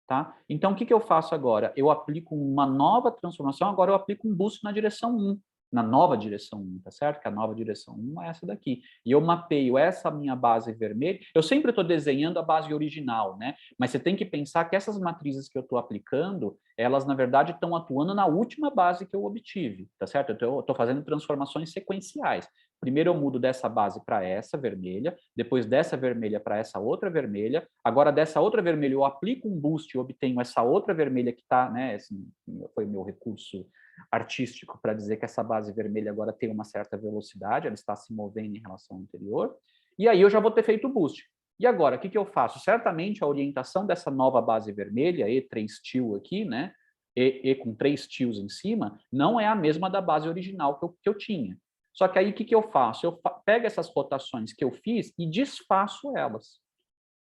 Tá? Então, o que eu faço agora? Eu aplico uma nova transformação, agora eu aplico um boost na direção 1, na nova direção 1, tá certo? Que a nova direção 1 é essa daqui. E eu mapeio essa minha base vermelha, eu sempre estou desenhando a base original, né? Mas você tem que pensar que essas matrizes que eu estou aplicando, elas, na verdade, estão atuando na última base que eu obtive, tá certo? Eu estou fazendo transformações sequenciais. Primeiro eu mudo dessa base para essa vermelha, depois dessa vermelha para essa outra vermelha, agora dessa outra vermelha eu aplico um boost e obtenho essa outra vermelha que está, né, assim, foi o meu recurso artístico para dizer que essa base vermelha agora tem uma certa velocidade, ela está se movendo em relação ao anterior, e aí eu já vou ter feito o boost. E agora, o que eu faço? Certamente a orientação dessa nova base vermelha, E3 til aqui, né, E com 3 tils em cima, não é a mesma da base original que eu tinha. Só que aí o que eu faço? Eu pego essas rotações que eu fiz e desfaço elas.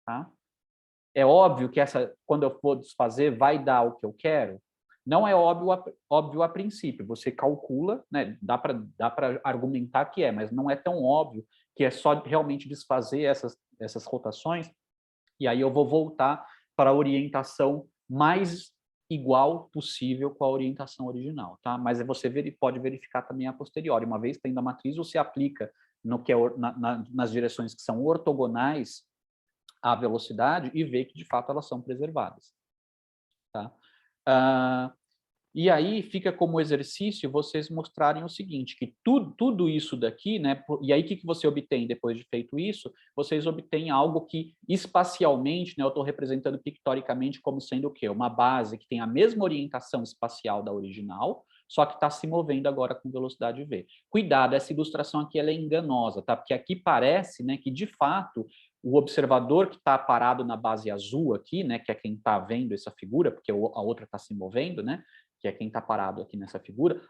Tá? É óbvio que quando eu for desfazer, vai dar o que eu quero? Não é óbvio a princípio. Você calcula, né? Dá para argumentar que é, mas não é tão óbvio que é só realmente desfazer essas rotações e aí eu vou voltar para a orientação mais igual possível com a orientação original, tá? Mas você pode verificar também a posteriori. Uma vez tendo a matriz, você aplica no que é, nas direções que são ortogonais à velocidade e vê que, de fato, elas são preservadas, tá? E aí fica como exercício vocês mostrarem o seguinte, que tudo isso daqui, né? E aí o que você obtém depois de feito isso? Vocês obtêm algo que espacialmente, né? Eu estou representando pictoricamente como sendo o quê? Uma base que tem a mesma orientação espacial da original, só que está se movendo agora com velocidade v. Cuidado, essa ilustração aqui ela é enganosa, tá? Porque aqui parece, né, que de fato o observador que está parado na base azul aqui, né, que é quem está vendo essa figura, porque a outra está se movendo, né? Que é quem está parado aqui nessa figura,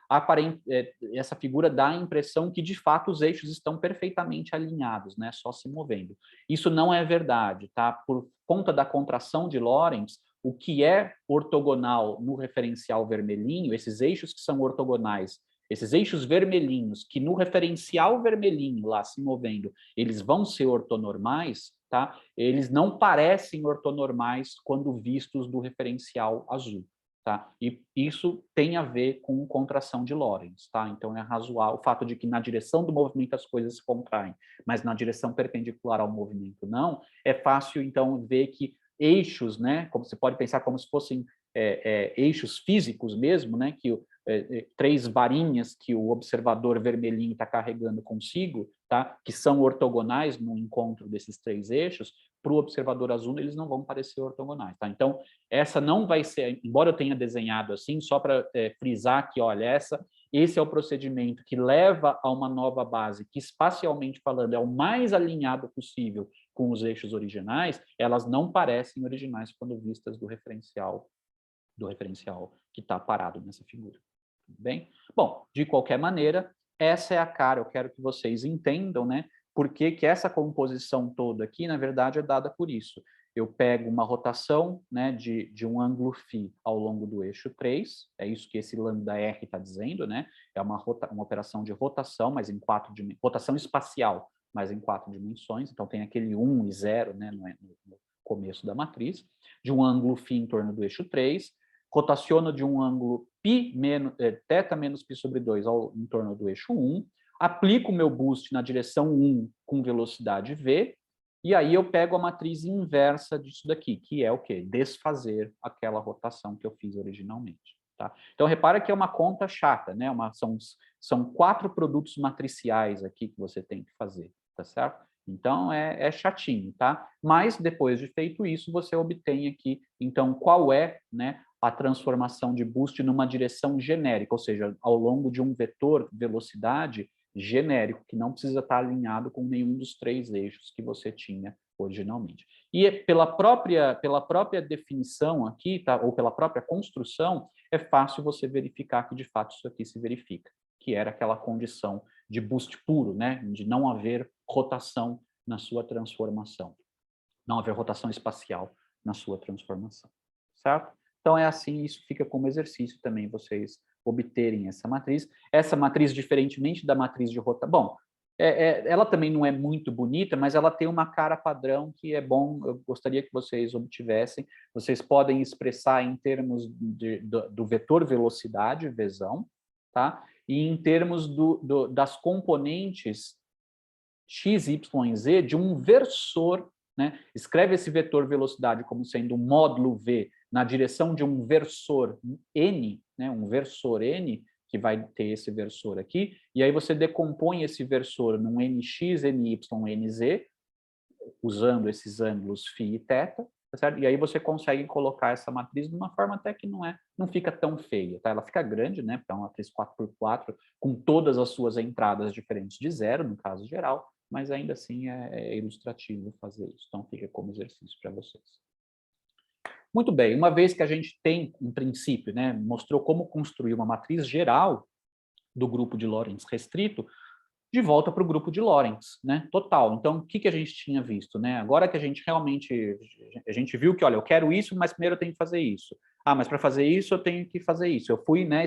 essa figura dá a impressão que, de fato, os eixos estão perfeitamente alinhados, né, só se movendo. Isso não é verdade, tá? Por conta da contração de Lorentz, o que é ortogonal no referencial vermelhinho, esses eixos que são ortogonais, esses eixos vermelhinhos, que no referencial vermelhinho lá se movendo, eles vão ser ortonormais, tá? Eles não parecem ortonormais quando vistos do referencial azul. Tá? E isso tem a ver com contração de Lorentz. Tá? Então, é razoável o fato de que na direção do movimento as coisas se contraem, mas na direção perpendicular ao movimento não, é fácil, então, ver que eixos, né, como você pode pensar como se fossem eixos físicos mesmo, né, que 3 varinhas que o observador vermelhinho está carregando consigo, tá, que são ortogonais no encontro desses 3 eixos, para o observador azul eles não vão parecer ortogonais. Tá? Então, essa não vai ser, embora eu tenha desenhado assim, só para frisar que, olha, esse é o procedimento que leva a uma nova base, que espacialmente falando é o mais alinhado possível com os eixos originais, elas não parecem originais quando vistas do referencial que está parado nessa figura. Tudo bem? Bom, de qualquer maneira, essa é a cara, eu quero que vocês entendam, né? Por que essa composição toda aqui, na verdade, é dada por isso. Eu pego uma rotação, né, de um ângulo φ ao longo do eixo 3, é isso que esse lambda R está dizendo, né? É uma operação de rotação, mas em 4 dimensões, rotação espacial, mas em 4 dimensões, então tem aquele 1 e 0, né, no começo da matriz, de um ângulo φ em torno do eixo 3, rotaciona de um ângulo θ menos π sobre 2 em torno do eixo 1, aplico o meu boost na direção 1 com velocidade v, e aí eu pego a matriz inversa disso daqui, que é o quê? Desfazer aquela rotação que eu fiz originalmente. Tá? Então, repara que é uma conta chata, né? São 4 produtos matriciais aqui que você tem que fazer, tá certo? Então, é chatinho, tá? Mas, depois de feito isso, você obtém aqui, então, qual é, né, a transformação de boost numa direção genérica, ou seja, ao longo de um vetor velocidade genérico, que não precisa estar alinhado com nenhum dos 3 eixos que você tinha originalmente. E pela própria definição aqui, tá, ou pela própria construção, é fácil você verificar que, de fato, isso aqui se verifica, que era aquela condição de boost puro, né, de não haver rotação na sua transformação, não haver rotação espacial na sua transformação, certo? Então, é assim, isso fica como exercício também, vocês obterem essa matriz. Essa matriz, diferentemente da matriz de rotação, bom, ela também não é muito bonita, mas ela tem uma cara padrão que é bom, eu gostaria que vocês obtivessem. Vocês podem expressar em termos do vetor velocidade, Vzão, tá? E em termos das componentes x, y, z de um versor, né? Escreve esse vetor velocidade como sendo um módulo v na direção de um versor n, né? Um versor n, que vai ter esse versor aqui, e aí você decompõe esse versor num nx, ny, nz, usando esses ângulos φ e θ, tá certo? E aí você consegue colocar essa matriz de uma forma até que não fica tão feia, tá? Ela fica grande, né? Porque é uma matriz 4x4, com todas as suas entradas diferentes de zero, no caso geral, mas ainda assim é ilustrativo fazer isso. Então fica como exercício para vocês. Muito bem, uma vez que a gente tem um princípio, né? Mostrou como construir uma matriz geral do grupo de Lorentz restrito, de volta para o grupo de Lorentz, né? Total. Então, o que a gente tinha visto, né? Agora que a gente realmente, a gente viu que, olha, eu quero isso, mas primeiro eu tenho que fazer isso. Ah, mas para fazer isso eu tenho que fazer isso. Eu fui, né,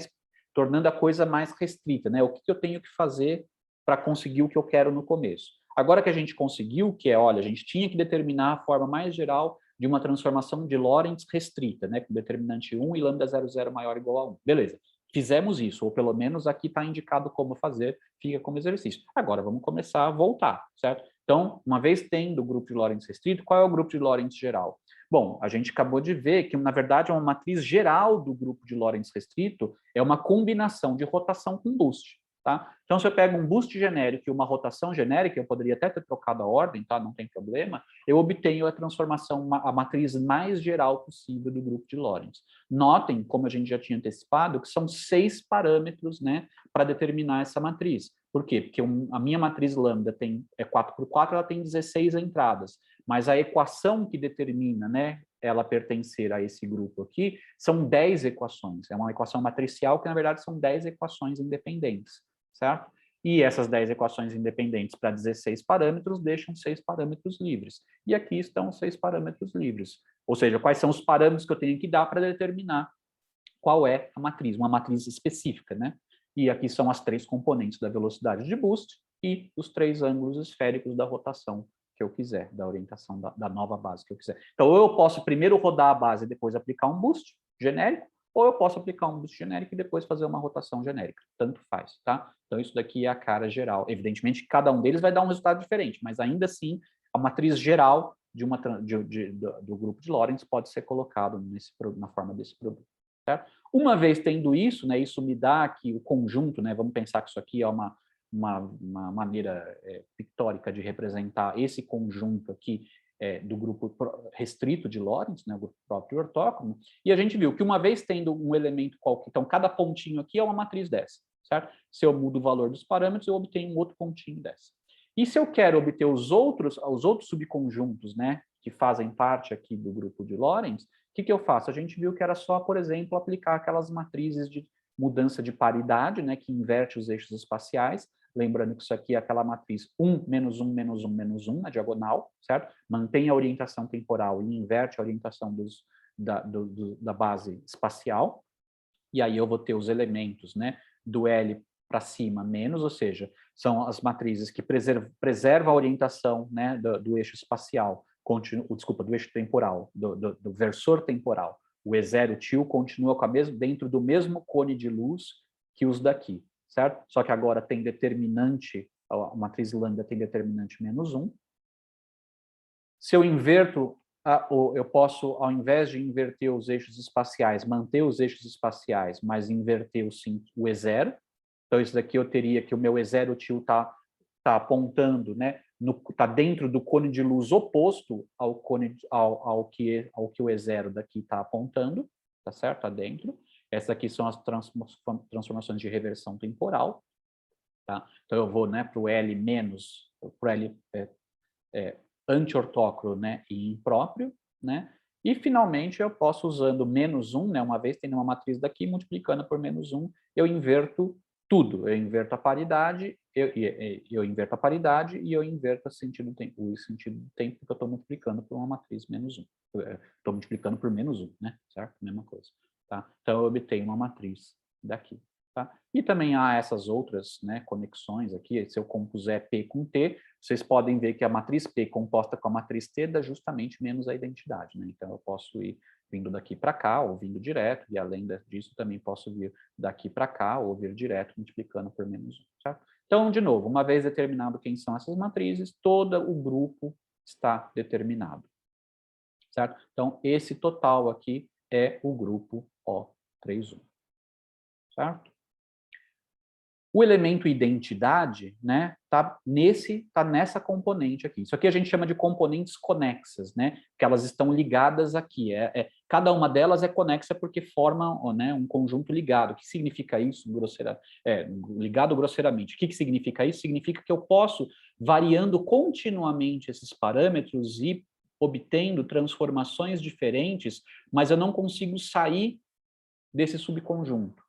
tornando a coisa mais restrita, né? O que eu tenho que fazer para conseguir o que eu quero no começo. Agora que a gente conseguiu, que é, olha, a gente tinha que determinar a forma mais geral de uma transformação de Lorentz restrita, né? Com determinante 1 e lambda 00 maior ou igual a 1. Beleza. Fizemos isso, ou pelo menos aqui está indicado como fazer, fica como exercício. Agora vamos começar a voltar, certo? Então, uma vez tendo o grupo de Lorentz restrito, qual é o grupo de Lorentz geral? Bom, a gente acabou de ver que, na verdade, uma matriz geral do grupo de Lorentz restrito é uma combinação de rotação com boost. Tá? Então, se eu pego um boost genérico e uma rotação genérica, eu poderia até ter trocado a ordem, tá? Não tem problema, eu obtenho a transformação, a matriz mais geral possível do grupo de Lorentz. Notem, como a gente já tinha antecipado, que são 6 parâmetros, né, para determinar essa matriz. Por quê? Porque a minha matriz lambda é 4x4, ela tem 16 entradas, mas a equação que determina, né, ela pertencer a esse grupo aqui, são 10 equações. É uma equação matricial que, na verdade, são 10 equações independentes, certo? E essas 10 equações independentes para 16 parâmetros deixam 6 parâmetros livres. E aqui estão 6 parâmetros livres. Ou seja, quais são os parâmetros que eu tenho que dar para determinar qual é a matriz, uma matriz específica, né? E aqui são as 3 componentes da velocidade de boost e os 3 ângulos esféricos da rotação que eu quiser, da orientação da nova base que eu quiser. Então, ou eu posso primeiro rodar a base e depois aplicar um boost genérico, ou eu posso aplicar um boost genérico e depois fazer uma rotação genérica. Tanto faz, tá? Então, isso daqui é a cara geral. Evidentemente, cada um deles vai dar um resultado diferente, mas ainda assim, a matriz geral do grupo de Lorentz pode ser colocado na forma desse produto. Certo? Uma vez tendo isso, né, isso me dá aqui o conjunto, né, vamos pensar que isso aqui é uma maneira pictórica de representar esse conjunto aqui do grupo restrito de Lorentz, né, o grupo próprio ortógono, e a gente viu que uma vez tendo um elemento qualquer, então cada pontinho aqui é uma matriz dessa, certo? Se eu mudo o valor dos parâmetros, eu obtenho um outro pontinho dessa. E se eu quero obter os outros subconjuntos, né, que fazem parte aqui do grupo de Lorentz, o que eu faço? A gente viu que era só, por exemplo, aplicar aquelas matrizes de mudança de paridade, né, que inverte os eixos espaciais. Lembrando que isso aqui é aquela matriz 1, menos 1, menos 1, menos 1, na diagonal, certo? Mantém a orientação temporal e inverte a orientação da base espacial. E aí eu vou ter os elementos, né, do L para cima menos, ou seja, são as matrizes que preservam a orientação, né, do eixo espacial, do eixo temporal, do versor temporal. O E0 til continua dentro do mesmo cone de luz que os daqui, certo? Só que agora tem determinante, a matriz lambda tem determinante menos 1. Se eu inverto, eu posso, ao invés de inverter os eixos espaciais, manter os eixos espaciais, mas inverter o E0. Então, isso daqui eu teria que o meu E0 til está apontando, né, tá dentro do cone de luz oposto ao que o E0 daqui está apontando, tá certo? Está dentro. Essas aqui são as transformações de reversão temporal, tá? Então eu vou, né, para o L menos, para o L anti-ortócrone, né, e impróprio, né? E finalmente eu posso, usando -1, né, uma vez tendo uma matriz daqui, multiplicando por -1, eu inverto tudo. Eu inverto a paridade, eu inverto a paridade e eu inverto o sentido do tempo que eu estou multiplicando por uma matriz -1. Estou multiplicando por -1, né? Certo? Mesma coisa. Tá? Então eu obtenho uma matriz daqui. Tá? E também há essas outras, né, conexões aqui. Se eu compuser P com T, vocês podem ver que a matriz P composta com a matriz T dá justamente menos a identidade, né? Então eu posso ir vindo daqui para cá, ou vindo direto, e além disso também posso vir daqui para cá, ou vir direto, multiplicando por -1, certo? Então, de novo, uma vez determinado quem são essas matrizes, todo o grupo está determinado, certo? Então, esse total aqui é o grupo O31, certo? O elemento identidade, né, tá nessa componente aqui. Isso aqui a gente chama de componentes conexas, né, que elas estão ligadas aqui. Cada uma delas é conexa porque formam, né, um conjunto ligado. O que significa isso, ligado grosseiramente? O que significa isso? Significa que eu posso, variando continuamente esses parâmetros e obtendo transformações diferentes, mas eu não consigo sair desse subconjunto,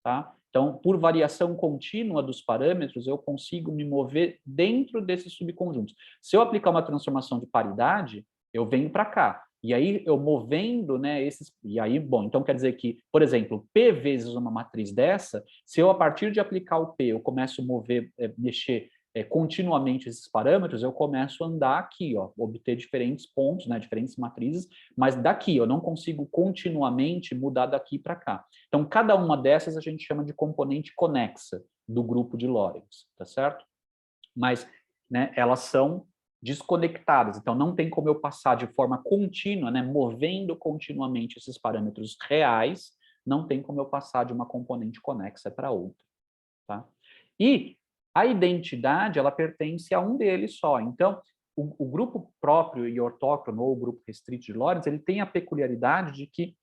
tá? Então, por variação contínua dos parâmetros, eu consigo me mover dentro desses subconjuntos. Se eu aplicar uma transformação de paridade, eu venho para cá. E aí, eu movendo, né, E aí, bom, então quer dizer que, por exemplo, P vezes uma matriz dessa, se eu, a partir de aplicar o P, eu começo a mexer continuamente esses parâmetros, eu começo a andar aqui, ó, obter diferentes pontos, né, diferentes matrizes, mas daqui, eu não consigo continuamente mudar daqui para cá. Então, cada uma dessas a gente chama de componente conexa do grupo de Lorentz, tá certo? Mas, né, elas são desconectadas, então não tem como eu passar de forma contínua, né, movendo continuamente esses parâmetros reais, não tem como eu passar de uma componente conexa para outra, tá? E a identidade, ela pertence a um deles só. Então, o grupo próprio e ortócrono, ou o grupo restrito de Lorentz, ele tem a peculiaridade de que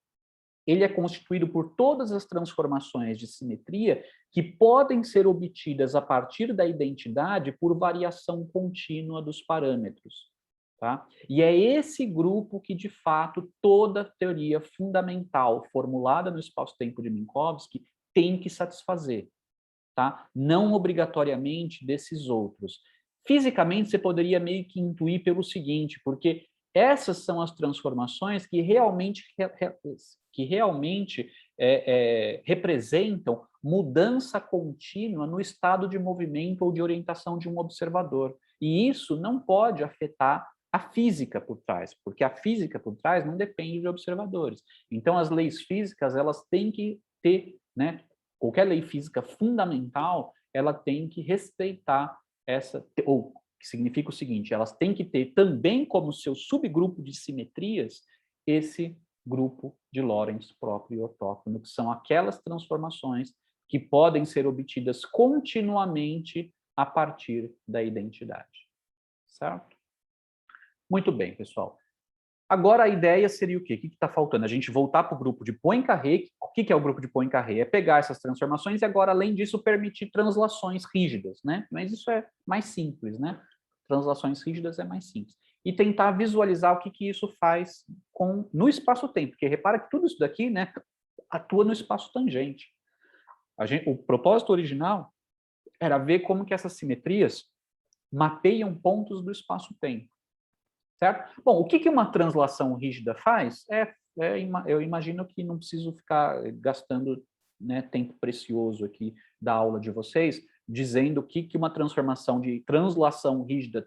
ele é constituído por todas as transformações de simetria que podem ser obtidas a partir da identidade por variação contínua dos parâmetros, tá? E é esse grupo que, de fato, toda teoria fundamental formulada no espaço-tempo de Minkowski tem que satisfazer, tá? Não obrigatoriamente desses outros. Fisicamente, você poderia meio que intuir pelo seguinte, porque essas são as transformações que realmente representam mudança contínua no estado de movimento ou de orientação de um observador. E isso não pode afetar a física por trás, porque a física por trás não depende de observadores. Então, as leis físicas, elas têm que ter, né, qualquer lei física fundamental, ela tem que respeitar ou que significa o seguinte, elas têm que ter também como seu subgrupo de simetrias esse grupo de Lorentz próprio e ortócrono, que são aquelas transformações que podem ser obtidas continuamente a partir da identidade. Certo? Muito bem, pessoal. Agora a ideia seria o quê? O que está faltando? A gente voltar para o grupo de Poincaré. O que é o grupo de Poincaré? É pegar essas transformações e agora, além disso, permitir translações rígidas, né? Mas isso é mais simples, né? Translações rígidas é mais simples. E tentar visualizar o que isso faz no espaço-tempo, porque repara que tudo isso daqui, né, atua no espaço tangente. O propósito original era ver como que essas simetrias mapeiam pontos do espaço-tempo. Certo? Bom, o que uma translação rígida faz? Eu imagino que não preciso ficar gastando, né, tempo precioso aqui da aula de vocês, dizendo o que uma transformação de translação rígida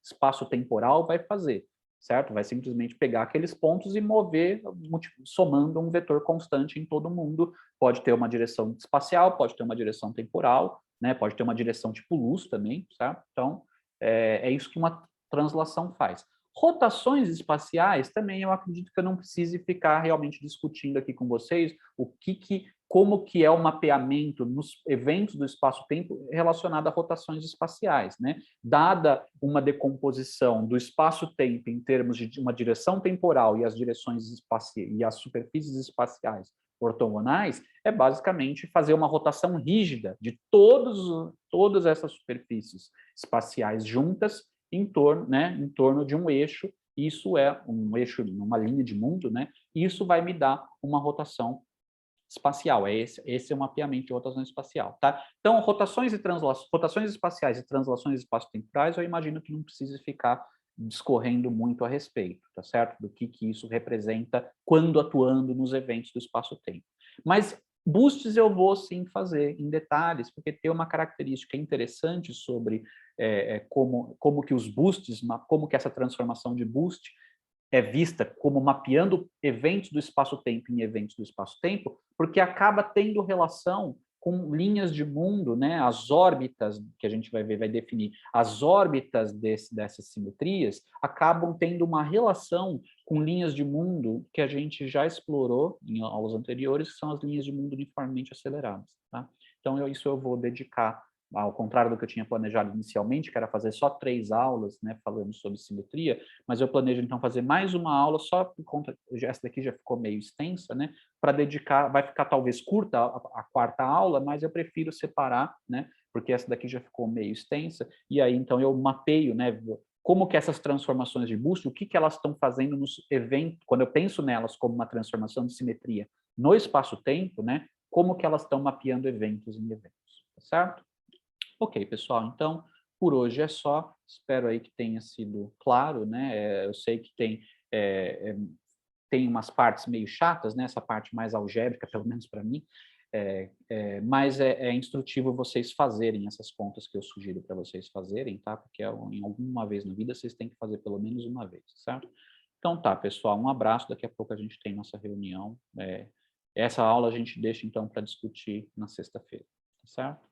espaço-temporal vai fazer, certo? Vai simplesmente pegar aqueles pontos e mover, somando um vetor constante em todo mundo. Pode ter uma direção espacial, pode ter uma direção temporal, né? Pode ter uma direção tipo luz também, certo? Então, é isso que uma translação faz. Rotações espaciais, também eu acredito que eu não precise ficar realmente discutindo aqui com vocês como que é o mapeamento nos eventos do espaço-tempo relacionado a rotações espaciais, né? Dada uma decomposição do espaço-tempo em termos de uma direção temporal e as direções espaciais e as superfícies espaciais ortogonais, é basicamente fazer uma rotação rígida de todas essas superfícies espaciais juntas em torno de um eixo. Isso é um eixo, uma linha de mundo, né? Isso vai me dar uma rotação espacial. Esse é o mapeamento de rotação espacial, tá? Então, rotações espaciais e translações espaço-temporais, eu imagino que não precise ficar discorrendo muito a respeito, tá certo? Do que isso representa quando atuando nos eventos do espaço-tempo. Mas boosts eu vou sim fazer em detalhes, porque tem uma característica interessante sobre como que os boosts, como que essa transformação de boost é vista como mapeando eventos do espaço-tempo em eventos do espaço-tempo, porque acaba tendo relação com linhas de mundo, né? As órbitas que a gente vai ver, vai definir, as órbitas dessas simetrias acabam tendo uma relação com linhas de mundo que a gente já explorou em aulas anteriores, que são as linhas de mundo uniformemente aceleradas, tá? Então, isso eu vou dedicar, ao contrário do que eu tinha planejado inicialmente, que era fazer só 3 aulas, né, falando sobre simetria, mas eu planejo então fazer mais uma aula só por conta, essa daqui já ficou meio extensa, né, para dedicar, vai ficar talvez curta a quarta aula, mas eu prefiro separar, né, porque essa daqui já ficou meio extensa, e aí então eu mapeio, né, como que essas transformações de boost, o que que elas estão fazendo nos eventos, quando eu penso nelas como uma transformação de simetria no espaço-tempo, né, como que elas estão mapeando eventos em eventos, tá certo? Ok, pessoal, então, por hoje é só. Espero aí que tenha sido claro, né? Eu sei que tem umas partes meio chatas, né? Essa parte mais algébrica, pelo menos para mim, mas é instrutivo vocês fazerem essas contas que eu sugiro para vocês fazerem, tá? Porque em alguma vez na vida vocês têm que fazer pelo menos uma vez, certo? Então tá, pessoal, um abraço. Daqui a pouco a gente tem nossa reunião. Essa aula a gente deixa então para discutir na sexta-feira, tá certo?